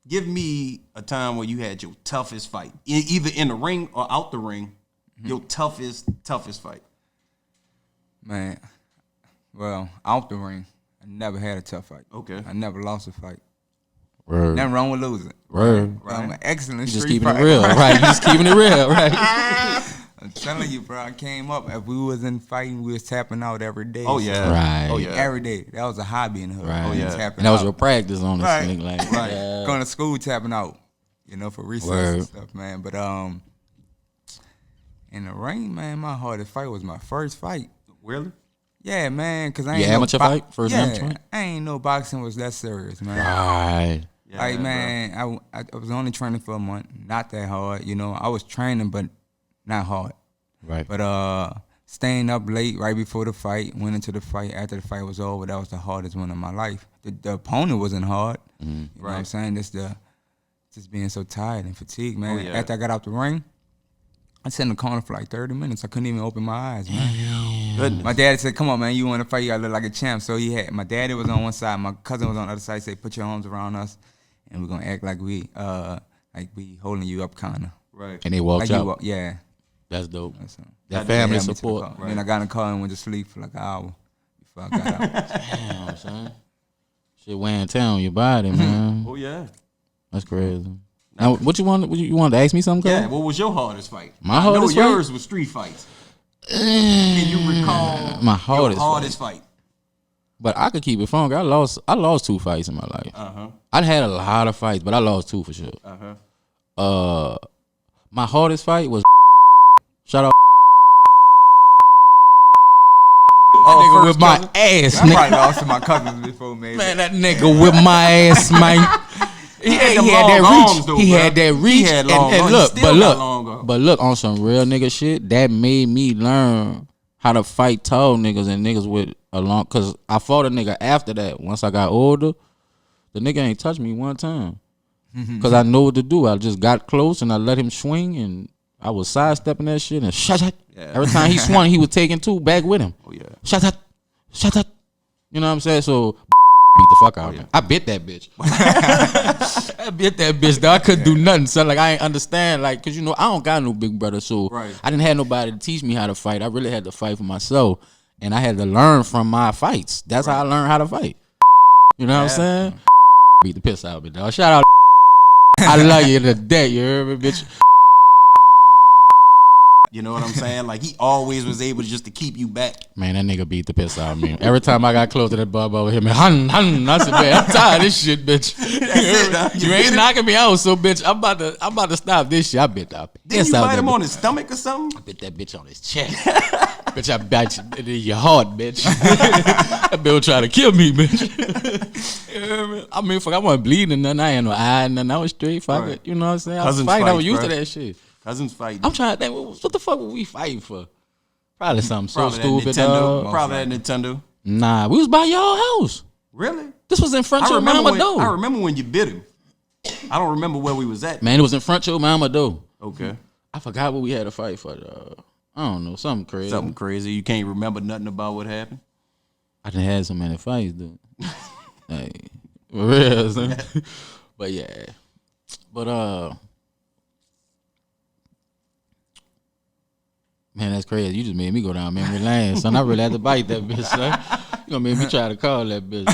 give me a time where you had your toughest fight, either in the ring or out the ring. Your toughest fight. Man, well, out the ring, I never had a tough fight. Okay. I never lost a fight. Word. Nothing wrong with losing. Word. I'm an excellent You just street keeping it fighter. real, right? You just keeping it real, right? I'm telling you, bro, I came up. If we wasn't fighting, we was tapping out every day. Oh yeah. Right. Oh yeah. Every day. That was a hobby in the hood. Right. Oh, yeah. Tapping And that was out. your practice on this Right. thing, like, Right. yeah. Going to school tapping out, for recess Word. and stuff, man. But in the ring, man, my hardest fight was my first fight. Really? Yeah, man, because I Your ain't amateur fight? First amateur fight? I ain't know boxing was that serious, man. Right. Yeah, Like, bro. man, I was only training for a month, not that hard, I was training, but not hard. Right. But staying up late right before the fight, went into the fight. After the fight was over, that was the hardest one of my life. The opponent wasn't hard. You know what I'm saying? Just being so tired and fatigued, man. Oh, yeah. After I got out the ring, I sat in the corner for like 30 minutes. I couldn't even open my eyes, man. Goodness. My dad said, "Come on, man, you want to fight? You gotta look like a champ." So my daddy was on one side, my cousin was on the other side. He said, "Put your arms around us, and we're gonna act like we holding you up, kinda." Right. And they walked Like out. yeah. That's dope. That's That They family had me to the support. car. Then I got in the car and went to sleep for like an hour before I got out. Damn, son. Shit wear and tear on your body, man. Oh yeah. That's crazy. Now, what you want? You wanted to ask me something? Yeah. Cole? What was your hardest fight? My hardest I know fight? yours was street fights. Can you recall My hardest fight? But I could keep it funky. I lost 2 fights in my life. I had a lot of fights, but I lost 2 for sure. My hardest fight was shout out nigga with my ass, I nigga. probably lost to my cousins before, maybe. Man, that nigga with my ass, man. He had that reach. He had that reach. But look, on some real nigga shit, that made me learn how to fight tall niggas and niggas with a long. Cause I fought a nigga after that. Once I got older, the nigga ain't touched me one time. Cause I know what to do. I just got close and I let him swing and I was sidestepping that shit and shut. Every time he swung, he was taking 2 back with him. Oh yeah. Shut. You know what I'm saying? So beat the fuck out of him. I bit that bitch. I bit that bitch, though. I couldn't do nothing, son. Like, I ain't understand. Like, cause you know, I don't got no big brother, so I didn't have nobody to teach me how to fight. I really had to fight for myself. And I had to learn from my fights. That's how I learned how to fight. You know what I'm saying? Beat the piss out of me, dog. Shout out. I love you to death, you heard me, bitch. You know what I'm saying? Like, he always was able just to keep you back. Man, that nigga beat the piss out of me. Every time I got close to that bub over here, man, I said, man, I'm tired of this shit, bitch. You ain't knocking me out, so bitch, I'm about to stop this shit. I bit that. Didn't you bite him on his stomach or something? I bit that bitch on his chest. Bitch, I bite you in your heart, bitch. That bitch trying to kill me, bitch. You hear me? I mean, fuck, I wasn't bleeding nothing. I ain't no eye, nothing. I was straight fighting. You know what I'm saying? I was fighting. I was used to that shit. Cousins fighting. I'm trying to think, what the fuck were we fighting for? Probably something Probably so stupid, dog. Probably that Nintendo. Nah, we was by y'all house. Really? This was in front of your mama door. I remember when you bit him. I don't remember where we was at. Man, it was in front of your mama door. Okay. I forgot what we had to fight for. I don't know, something crazy. Something crazy. You can't remember nothing about what happened? I done had so many fights, dude. Hey, for real, son. But yeah. But man, that's crazy. You just made me go down memory lane, son. I really had to bite that bitch, son. You gonna make me try to call that bitch.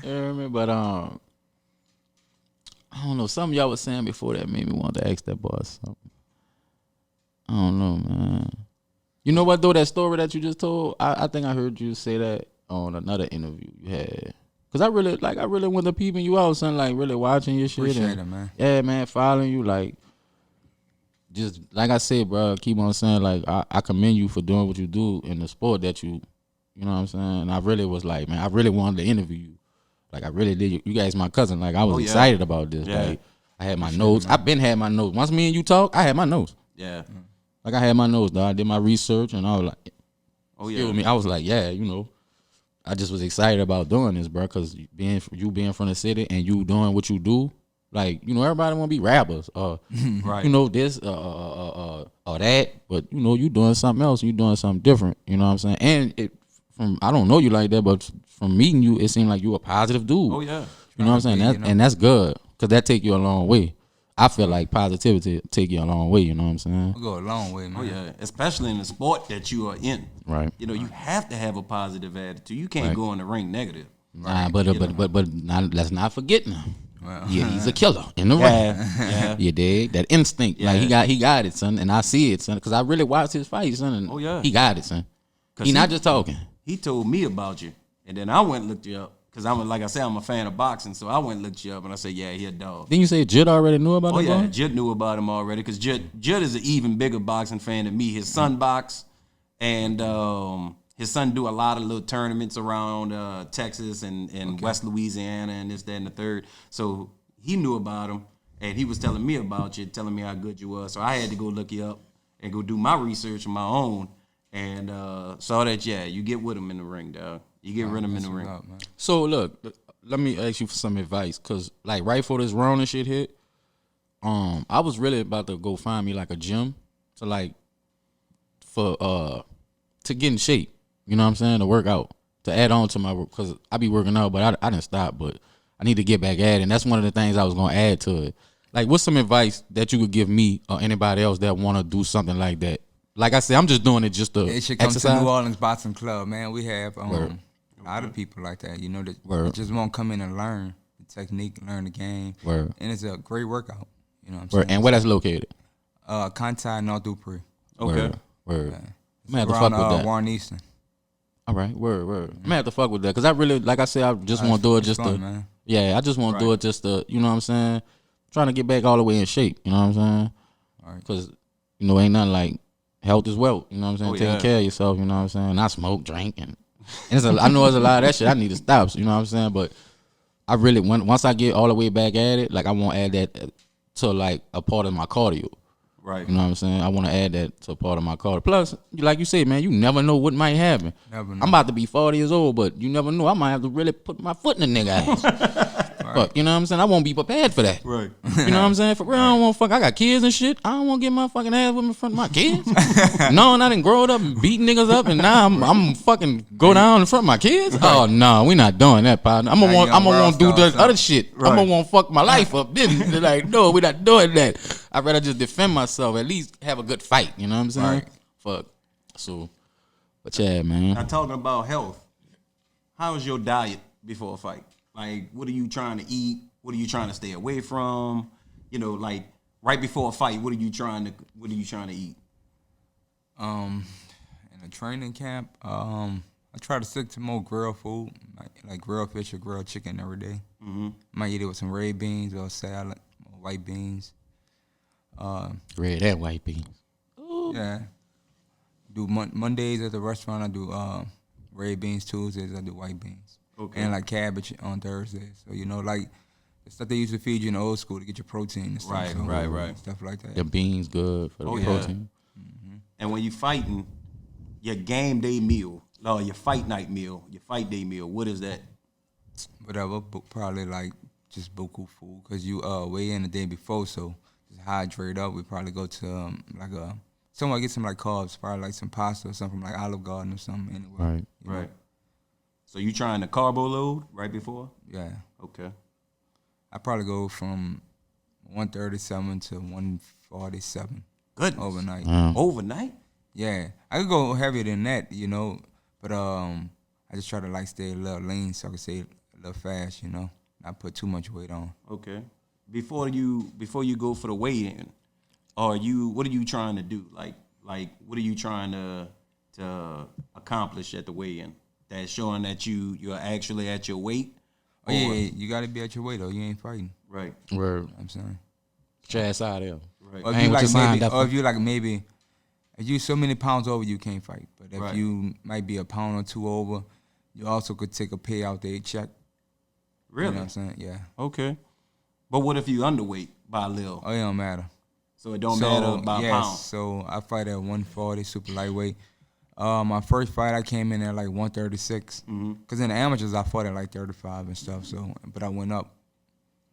You hear me? But I don't know. Something y'all was saying before that made me want to ask that boy something. I don't know, man. You know what though? That story that you just told, I think I heard you say that on another interview you had. Cause I really went to peeping you out, son. Like really watching your shit. Appreciate it, man. Yeah, man, following you, like. Just like I said, bro, keep on saying, like, I commend you for doing what you do in the sport that you know what I'm saying? And I really was like, man, I really wanted to interview you. Like, I really did. You guys my cousin. Like, I was excited about this. Yeah. Like, I had my notes. I've been had my notes. Once me and you talk, I had my notes. Yeah. Like, I had my notes, dog. I did my research, and I was like, excuse me. I was like, yeah, you know. I just was excited about doing this, bro, because being from the city and you doing what you do, like, you know, everybody want to be rappers or, right. you know, this or that. But, you know, you doing something else. You doing something different. You know what I'm saying? And I don't know you like that, but from meeting you, it seemed like you a positive dude. Oh, yeah. You know what I'm saying? And that's good because that take you a long way. I feel like positivity take you a long way. You know what I'm saying? We go a long way, man. Oh, yeah. Especially in the sport that you are in. Right. You know, you have to have a positive attitude. You can't go in the ring negative. Nah, but let's not forget now. Well, Yeah, he's a killer in the ring. Yeah. You dig? That instinct. Yeah. Like he got it, son. And I see it, son. Because I really watched his fight, son. And he got it, son. He not just talking. He told me about you. And then I went and looked you up. Because like I said, I'm a fan of boxing. So I went and looked you up and I said, yeah, he a dog. Didn't you say Jid already knew about that? Oh, yeah. boy? Jid knew about him already. Because Jid is an even bigger boxing fan than me. His son box. And his son do a lot of little tournaments around Texas and West Louisiana and this, that, and the third. So he knew about him, and he was telling me about you, telling me how good you was. So I had to go look you up and go do my research on my own, and saw that, yeah, you get with him in the ring, dog. You get with him in the ring. Up, man. So, look, let me ask you for some advice. Because, like, right before this Rona shit hit, I was really about to go find me, like, a gym to, like, to get in shape. You know what I'm saying? To work out. To add on to my work. Because I be working out, but I didn't stop. But I need to get back at it. And that's one of the things I was going to add to it. Like, what's some advice that you could give me or anybody else that want to do something like that? Like I said, I'm just doing it just to It should come exercise. to New Orleans Boxing Club, man. We have, lot of people like that, you know, that Word. just won't come in and learn the technique, learn the game. Word. And it's a great workout. You know what I'm Word. saying? And where that's located? Conti, North Dupree. Okay. Word. Yeah. I'm gonna have to Around, fuck with that. Warren Easton. All right, word. I'm gonna have to fuck with that because I really, like I said, I just want to do it It's just fun, to, man. yeah, I just want to do it just to, you know what I'm saying? Trying to get back all the way in shape, you know what I'm saying? All right. Because, you know, ain't nothing like health is wealth, you know what I'm saying? Oh, Taking yeah. care of yourself, you know what I'm saying? Not smoke, drink, and I know there's a lot of that shit I need to stop, you know what I'm saying? But I really, once I get all the way back at it, like I want to add that to like a part of my cardio. Right. You know what I'm saying? I want to add that to a part of my cardio. Plus, like you say, man, you never know what might happen. Never know. I'm about to be 40 years old, but you never know. I might have to really put my foot in the nigga ass. Fuck, you know what I'm saying? I won't be prepared for that. Right. You know what I'm saying? For real, I don't want fuck. I got kids and shit. I don't want to get my fucking ass with me in front of my kids. No, and I didn't grow up and beat niggas up, and now I'm fucking go down in front of my kids. Oh no, we not doing that, partner. I'm gonna want to do the other shit. I'm gonna want to fuck my life up. Then they're like, no, we not doing that. I'd rather just defend myself. At least have a good fight. You know what I'm saying? Right. Fuck. So, but yeah, man. Now talking about health, how is your diet before a fight? Like, what are you trying to eat? What are you trying to stay away from? You know, like right before a fight, what are you trying to eat? In a training camp, I try to stick to more grilled food, like grilled fish or grilled chicken every day. Mm-hmm. Might eat it with some red beans or salad, or white beans. Red and white beans. Yeah. Do Mondays at the restaurant, I do red beans. Tuesdays, I do white beans. Okay. And like cabbage on Thursdays. So, you know, like the stuff they used to feed you in the old school to get your protein and stuff. Right, so, right. Stuff like that. The beans good for the Yeah. protein. And when you fighting, your game day meal, or your fight night meal, your fight day meal, what is that? Whatever, but probably like just buku food because you weigh in the day before, so just hydrate up. We probably go to somewhere get some like carbs, probably like some pasta or something from like Olive Garden or something. Anyway, Right. you know? Right. So you trying to carbo load right before? Yeah, Okay. I probably go from 137 to 147 Goodness. overnight. Overnight? Yeah, I could go heavier than that, you know, but I just try to like stay a little lean so I can stay a little fast, you know, not put too much weight on. Okay. Before you go for the weigh-in, what are you trying to do? Like what are you trying to accomplish at the weigh-in? That's showing that you're actually at your weight? Oh yeah, you got to be at your weight though. You ain't fighting. Right. Word. You know what I'm saying. Get your ass out of there. Right. Or I ain't with your sign, if you so many pounds over, you can't fight. But if Right. you might be a pound or two over, you also could take a payout day check. Really? You know what I'm saying? Yeah. Okay. But what if you underweight by a little? Oh, it don't matter. So it don't matter by a pound? So I fight at 140, super lightweight. My first fight, I came in at like 136. Because in the amateurs, I fought at like 35 and stuff. So, but I went up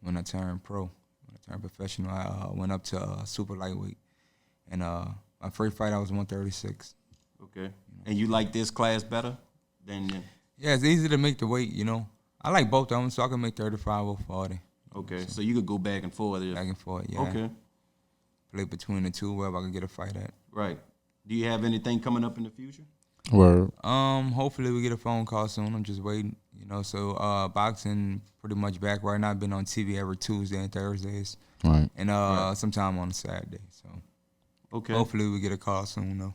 when I turned pro. When I turned professional, I went up to super lightweight. And my first fight, I was 136. Okay. And you like this class better than Yeah, it's easy to make the weight, you know. I like both of them, so I can make 35 or 40. Okay. So you could go back and forth. Back and forth, yeah. Okay. Play between the two, wherever I can get a fight at. Right. Do you have anything coming up in the future? Word. Hopefully we get a phone call soon. I'm just waiting, you know. So boxing pretty much back right now. I've been on TV every Tuesday and Thursdays, Right. and sometime on a Saturday. So Okay. hopefully we get a call soon though.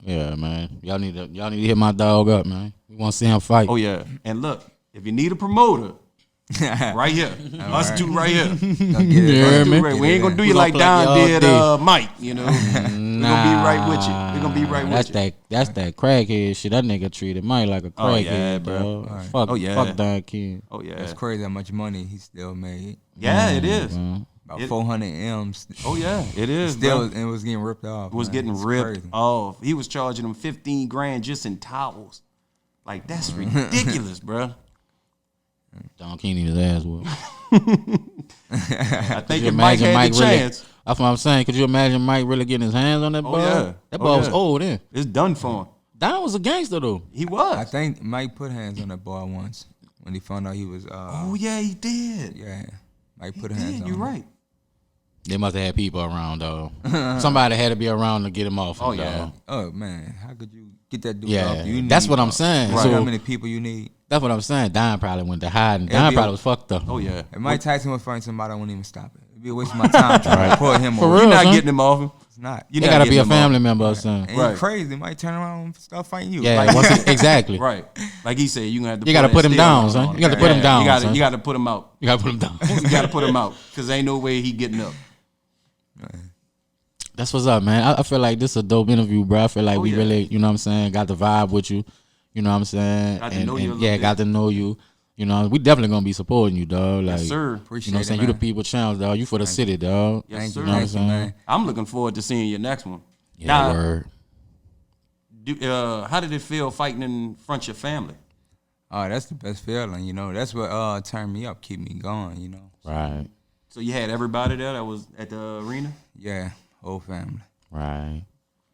Yeah, man. Y'all need to hit my dog up, man. We want to see him fight. Oh yeah. And look, if you need a promoter, right here, us two right here. Don't get it. Yeah, man. Right. We ain't gonna do We you gonna like plug Don y'all did day. Mike, you know. We're gonna be right with you. We're gonna be right with you. That's that crackhead shit. That nigga treated Mike like a Oh, crackhead, yeah, bro. dog. Right. Fuck, Oh, yeah. fuck Don King. Oh yeah. It's crazy how much money he still made. Yeah, it is. About It- 400 M's. Oh yeah, it is. Still, bro. it was getting ripped off. It was man. getting It's ripped crazy. off. He was charging them $15,000 just in towels. Like that's ridiculous, bro. Don King need his ass whooped. I think you if Mike imagine had Mike the really- chance, That's what I'm saying. Could you imagine Mike really getting his hands on that ball? yeah. That Oh, ball was yeah. old then. it's done for him. Don was a gangster though. He I was. think Mike put hands on that boy once when he found out he was. Oh yeah, he did. Yeah, Mike He put hands did. on You're him. right. They must have had people around, though. Somebody had to be around to get him off. Oh, him, yeah. dog. Oh man, how could you get that dude Yeah, off? You that's need, what I'm saying. Right. So How many people you need? that's what I'm saying. Don probably went to hiding. It'll Don be probably a- was fucked up. Oh yeah. If Mike Tyson was fighting somebody, I wouldn't even stop it. It'd be a waste of my time trying to put him For over. real, You're not son. getting him off him. It's not. You're They not gotta be getting a him off family him. member or something. And Right. he's crazy. He might turn around and start fighting you. Yeah, Like, exactly. Right. Like he said, you gonna have to. You gotta that put him steel down, on son. him. You gotta put him down, son. You gotta put him out. You gotta put him down. You gotta put him out because ain't no way he getting up. That's what's up, man. I feel like this is a dope interview, bro. I feel like Oh, we yeah. really, you know what I'm saying, got the vibe with you. You know what I'm saying? Got to know you a little yeah, bit. got to know you. You know, we definitely gonna be supporting you, dog. Like, Yes, sir. appreciate you know what I'm saying? it, You the man. people challenge, dog. You for the city, dog. Yes, Thank sir. you, know what I'm thank you, saying? man. I'm looking forward to seeing your next one. Yeah, Now, word. how did it feel fighting in front of your family? Oh, that's the best feeling. You know, that's what turned me up, keep me going. You know, Right, So you had everybody there that was at the arena? yeah, whole family. right.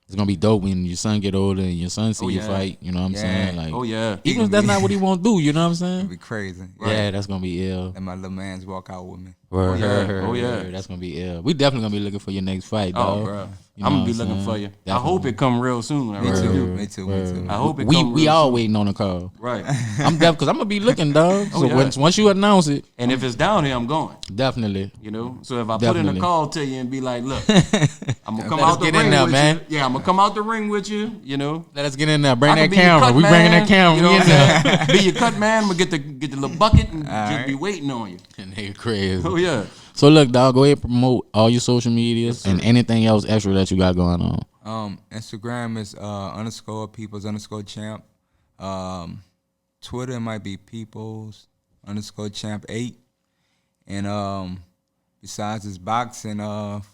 It's gonna be dope when your son get older and your son see Oh, you yeah. fight. You know what I'm Yeah. saying? Like, Oh yeah. even if that's not what he want to do, you know what I'm saying? It'd be crazy. Yeah, that's gonna be ill. Let my little mans walk out with me. Word, yeah. word, Oh, yeah. word. That's gonna be ill. We definitely gonna be looking for your next fight, Oh, dog. bro. You know I'm gonna what be I'm looking saying? for you. I Definitely. hope it come real soon. I Me really too. do. Me too. Me too. I hope it We come we real all soon. waiting on the call. Right. I'm deaf because I'm gonna be looking, dog. So yeah. once you announce it, And if it's down here, I'm going. definitely. You know, so if I put in Definitely. a call to you and be like, "Look, I'm gonna come Let us out the get in ring there, with man. you." Yeah, I'm gonna come out the ring with you. You know, Let us get in there. Bring I that can be your camera. cut We bringing man, that camera. You know We in what there. I'm saying? Be your cut man. I'm gonna get the little bucket and just right. be waiting on you. And they crazy. Oh yeah. So look, dog. Go ahead and promote all your social medias and anything else extra that you got going on. Instagram is _peoples_champ. Twitter might be peoples_champ8. And besides this boxing,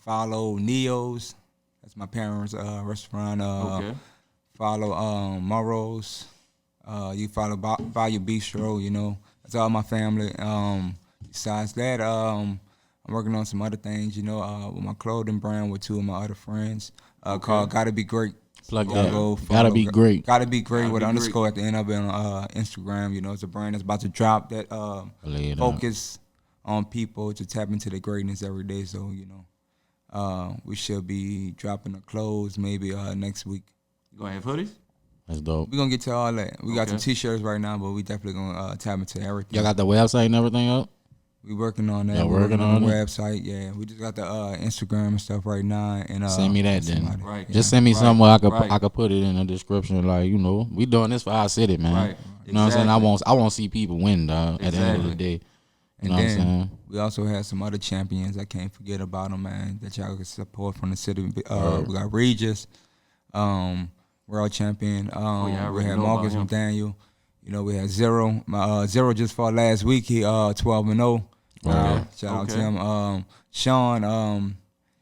follow Neo's. That's my parents' restaurant. Okay. Follow Morrow's. You follow Value Bistro. You know, that's all my family. Besides that, I'm working on some other things. You know, with my clothing brand with two of my other friends. Called Gotta Be Great. Plug So that. go Gotta follow Be Great. Gotta Be Great Gotta with Be an Great. underscore at the end of it on Instagram. You know, it's a brand that's about to drop that Believe that. focus on people to tap into their greatness every day. So, you know, we should be dropping the clothes maybe next week. You gonna have hoodies? That's dope. We're going to get to all that. We got some Okay. T-shirts right now, but we definitely going to tap into everything. Y'all got the website and everything up? We working on that. Y'all We're working on the on it? website. Yeah, we just got the Instagram and stuff right now. And Send me that and then. somebody. Right. Just send me Right, somewhere I right. could put it in the description. Like, you know, we doing this for our city, man. Right. You know what I'm saying? Exactly. I want to see people win, dog. At the end of the Exactly. day, you And know what I'm then saying? we also have some other champions. I can't forget about them, man, that y'all can support from the city. We got Regis, world champion. yeah, I We already had know about Marcus him. McDaniel. You know, we had Zero. Zero just fought last week. He 12-0. Shout out to Okay. him. Sean,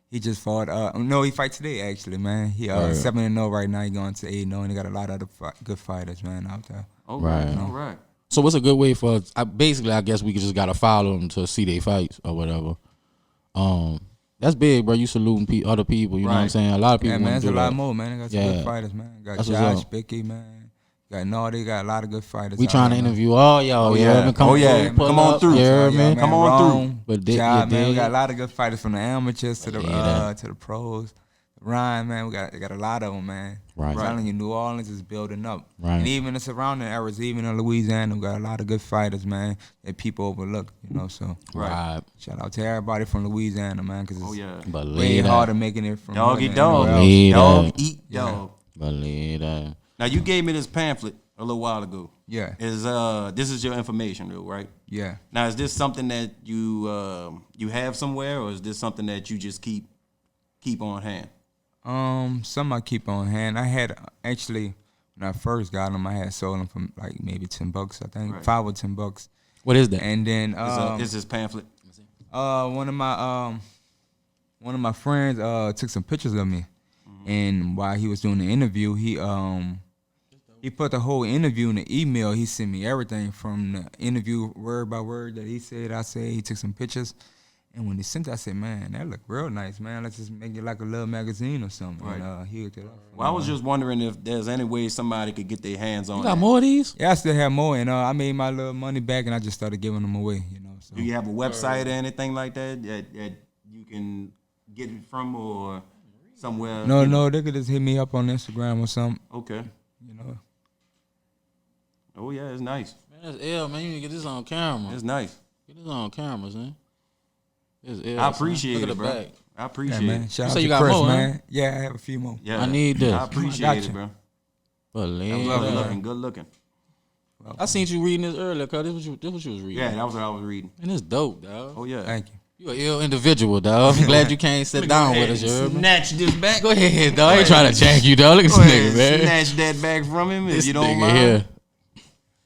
he just fought. No, he fight today actually, man. He 7-0 right now. He going to 8-0, and he got a lot of other good fighters, man, out there. All Right. right. All right. So what's a good way for basically? I guess we just gotta follow them to see their fights or whatever. That's big, bro. You saluting other people. You know what I'm Right. saying? A lot of people. Yeah, man, wanna there's do a lot that. more, man. They got some Yeah. good fighters, man. Got That's what's Josh, up. Bicky, man. Got Naughty, got a lot of good fighters. We out trying to there, man. interview all y'all. Oh, you yeah. heard me? Come Oh, yeah. through, pull Come on up, through. You heard Yeah, me? man, Come on through. Rome, But did- Job, you man, we did. got a lot of good fighters from the amateurs to the Yeah, that. to the pros. Ryan, man, we got a lot of them, man. Right. I'm telling you, New Orleans is building up. Right. And even the surrounding areas, even in Louisiana, we got a lot of good fighters, man, that people overlook, you know, so. Right. Shout out to everybody from Louisiana, man, because it's Oh yeah. way Believe harder that. making it from Dog here eat than dog. anywhere else. Believe Dog that. eat dog. Believe that. Now you gave me this pamphlet a little while ago. Yeah, This is your information, though, right? yeah. Now is this something that you have somewhere, or is this something that you just keep on hand? Some I keep on hand. I had actually when I first got them, I had sold them for like maybe $10, I think, Right. $5 or $10. What is that? And then Is this pamphlet? one of my friends took some pictures of me, and while he was doing the interview, he put the whole interview in the email. He sent me everything from the interview word by word that he said. I said he took some pictures, and when he sent it, I said, "Man, that look real nice, man. Let's just make it like a little magazine or something." Right. And he hooked it up. Well, I was just wondering if there's any way somebody could get their hands on You got that. more of these? Yeah, I still have more, and I made my little money back, and I just started giving them away. You know, so Do you have a website or anything like that that you can get it from or somewhere? No, they could just hit me up on Instagram or something. Okay. You know. Oh yeah, it's nice. Man, that's ill, man. You need to get this on camera. It's nice. Get this on cameras, man. It's ill, I appreciate Look it, at the bro. back. I appreciate Yeah, man. it. Shout You out say to you got Chris, more, huh? man. Yeah, I have a few more. Yeah, I need this. I appreciate Gotcha. it, bro. But Good looking. Good looking. I seen you reading this earlier, cause this what you was reading. Yeah, that was what I was reading. And it's dope, dog. Oh yeah. Thank you. You an ill individual, dog. I'm glad you can't sit down with us, you heard me? Snatch this back. Go ahead, dog. I ain't trying to jank you, dog. Look at Go this ahead, nigga, man. snatch that back from him if This you don't nigga mind. here.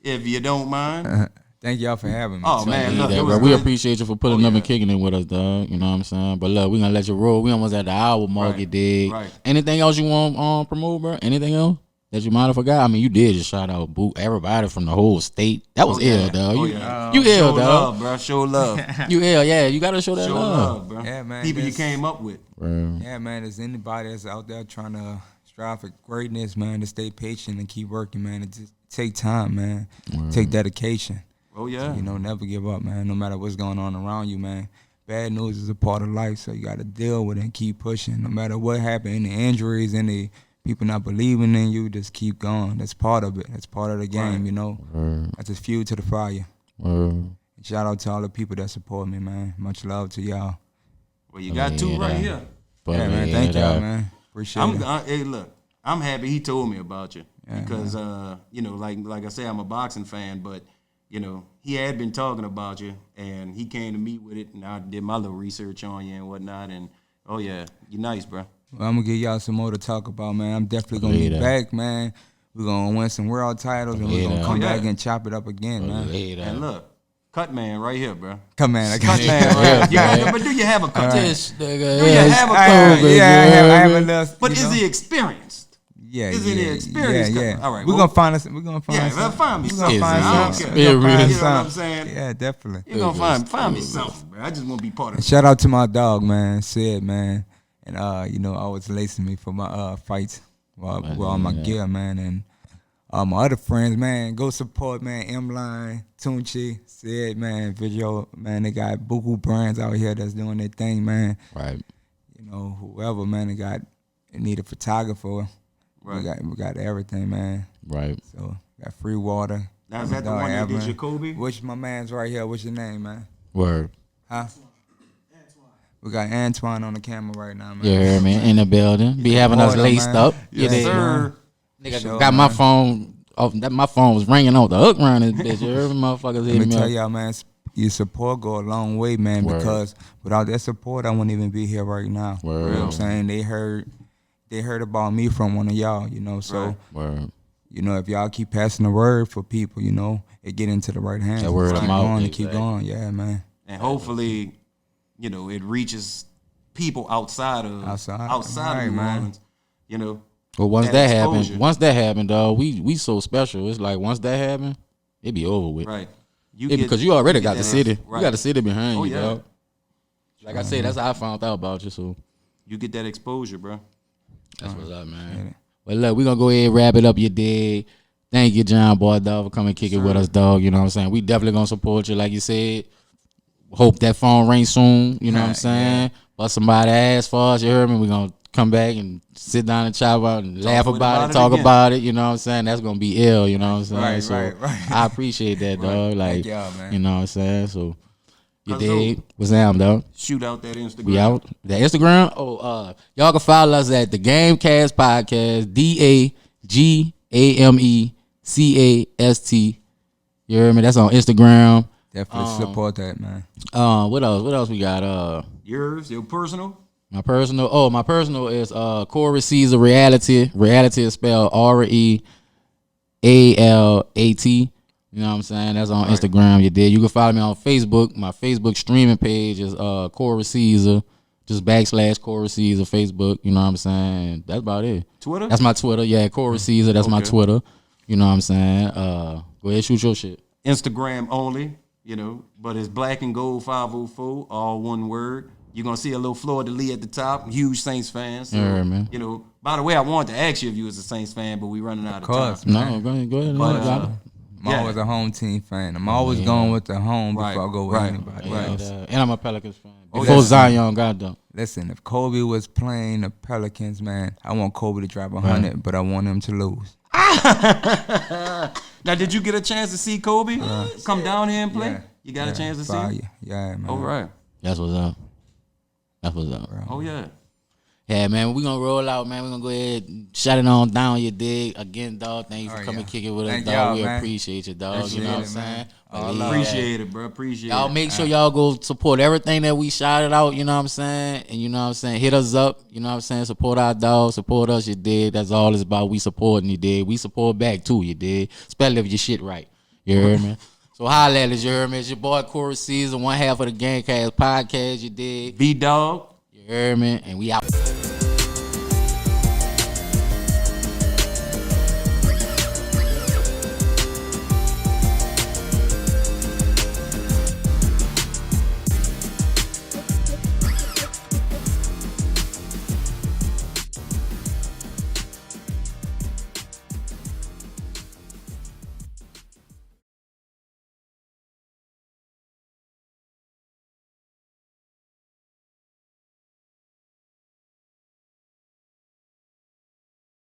If you don't mind. Thank y'all for having me. Oh man, look, Yeah, it was bro. We good. appreciate you for pulling up and kicking it with us, dog. You know what I'm saying? But look, we gonna let you roll. We almost at the hour mark, Right, you dig? right. Anything else you want promote, bro? Anything else that you might have forgot? I mean, you did just shout out boot everybody from the whole state. That was ill, dog. Oh, You, yeah. you ill, Show dog. love, bro. Show love. You ill, yeah. You gotta show that Show love. love, bro. Yeah, man, People you that's- came up with. Bro. Yeah, man, there's anybody that's out there trying to strive for greatness, man, to stay patient and keep working, man. It just take time, man. Take dedication. Oh yeah. You know, never give up, man, no matter what's going on around you, man. Bad news is a part of life, so you got to deal with it and keep pushing. No matter what happened, any injuries, any people not believing in you, just keep going. That's part of it. That's part of the game, Right. you know. That's just fuel to the fire. And shout out to all the people that support me, man. Much love to y'all. Well, you got two Yeah, right that- here. But Yeah, man, thank y'all, dog. man. Appreciate it. Hey, look, I'm happy he told me about you Yeah, because, you know, like I say, I'm a boxing fan, but you know, he had been talking about you, and he came to meet with it, and I did my little research on you and whatnot, and oh yeah, you nice, bro. Well, I'm gonna give y'all some more to talk about, man. I'm definitely gonna be back, man. We're gonna win some world titles, and we're gonna come back and chop it up again, man. And look, cut man right here, bro. Come man, I got Cut you. man right Yeah, here. man. But do you have a cut? This nigga Do you is have a I COVID, have a little. But you is know. he experienced? Yeah, Is yeah, it the experience? Yeah. All right, We're well- gonna find us. We're gonna find. Yeah, something. well, find me We're something. gonna find I don't something. care. We're gonna find You know what I'm something. saying? Yeah, definitely. You're gonna find me something, bro. I just want to be part of it. Shout out to my dog, man, Sid, man, and you know, always lacing me for my fights with all my gear, man, and my other friends, man, go support, man, M-Line, Tunchi, Sid, man, Video, man, they got buku brands out here that's doing their thing, man. Right. You know, whoever, man, they need a photographer. Right. We got everything, man. Right. So got free water. Now, is that the Dog one that did Evelyn. Jacoby? Which my man's right here. What's your name, man? Word. Huh? We got Antoine on the camera right now, man. You heard me in the building. Be having us Water, laced man. up. Yes, You dig? sir. Nigga Sure, got my man. phone off. My phone was ringing off the hook around this bitch. You heard me, motherfuckers Let hit me me tell up. y'all, man, your support go a long way, man, Word. because without that support, I wouldn't even be here right now. Word. You know what I'm saying? They heard about me from one of y'all, you know, so, Right. Word. you know, if y'all keep passing the word for people, you know, it get into the right hands. That word keep of mouth, going and keep exactly. going. Yeah, man. And hopefully, you know, it reaches people outside of Right, of New man. Orleans. You know, Well, once That that exposure. happened, dog, we so special. It's like once that happened, it be over with. right? Yeah, because you already got the that city. Right. You got the city behind Oh, you, yeah. dog. Like I said, that's how I found out about you. So You get that exposure, bro. that's what's up, man. Yeah. Well, look, we gonna go ahead and wrap it up. You dig? Thank you, John Boy, dog, for coming kick it with us, dog. You know what I'm saying? We definitely gonna support you, like you said. Hope that phone rings soon. You know what I'm saying? Bust somebody ass for us. You heard me? We gonna come back and sit down and chop out and laugh about it, talk again. about it. You know what I'm saying? That's gonna be ill. You know what I'm saying? Right, so right. I appreciate that, dog. Like, Thank y'all, man. you know what I'm saying? So you Cause dig? What's up, dog? Shoot out that Instagram. We out. The Instagram. Y'all can follow us at the GameCast Podcast. DAGAMECAST. You heard me? That's on Instagram. Definitely support that, man. What else? What else we got? Yours, your personal. My personal is Corey Caesar Reality. Reality is spelled REALAT. You know what I'm saying? That's on Instagram. You did. You can follow me on Facebook. My Facebook streaming page is Corey Caesar. Just / Corey Caesar Facebook. You know what I'm saying? That's about it. Twitter? That's my Twitter. Yeah, Corey Caesar. That's my Okay. Twitter. You know what I'm saying? Go ahead, shoot your shit. Instagram only, you know, but it's Black and Gold 504, all one word. You're going to see a little Florida Lee at the top, huge Saints fan. So, Yeah, man. you know, by the way, I wanted to ask you if you was a Saints fan, but we running out of course, time. No, go ahead. But, I'm always a home team fan. I'm always going with the home Right, before I go with right, anybody right. else. And I'm a Pelicans fan. Oh, Before yes. Zion got them. Listen, if Kobe was playing the Pelicans, man, I want Kobe to drop 100, but I want him to lose. Now, did you get a chance to see Kobe come down here and play? Yeah. You got a chance to see him? Yeah, man. All right. That's what's up. That's what's up. Oh, yeah. Yeah, man, we're gonna roll out, man. We're gonna go ahead and shut it on down, you dig. Again, dog, thank you for coming kick it with us, Thank dog. y'all, We man. appreciate you, dog. You know what I'm saying? Appreciate it, bro. Appreciate Y'all it. make sure y'all go support everything that we shouted out, you know what I'm saying? And you know what I'm saying? Hit us up, you know what I'm saying? Support our dog, support us, you dig. That's all it's about. We supporting, you dig. We support back too, you dig. Especially if your shit right. You heard me? So holla at us, you heard me? It's your boy Corey Season, one half of the GAMECAST podcast, you dig. B-Dog. You heard me? And we out.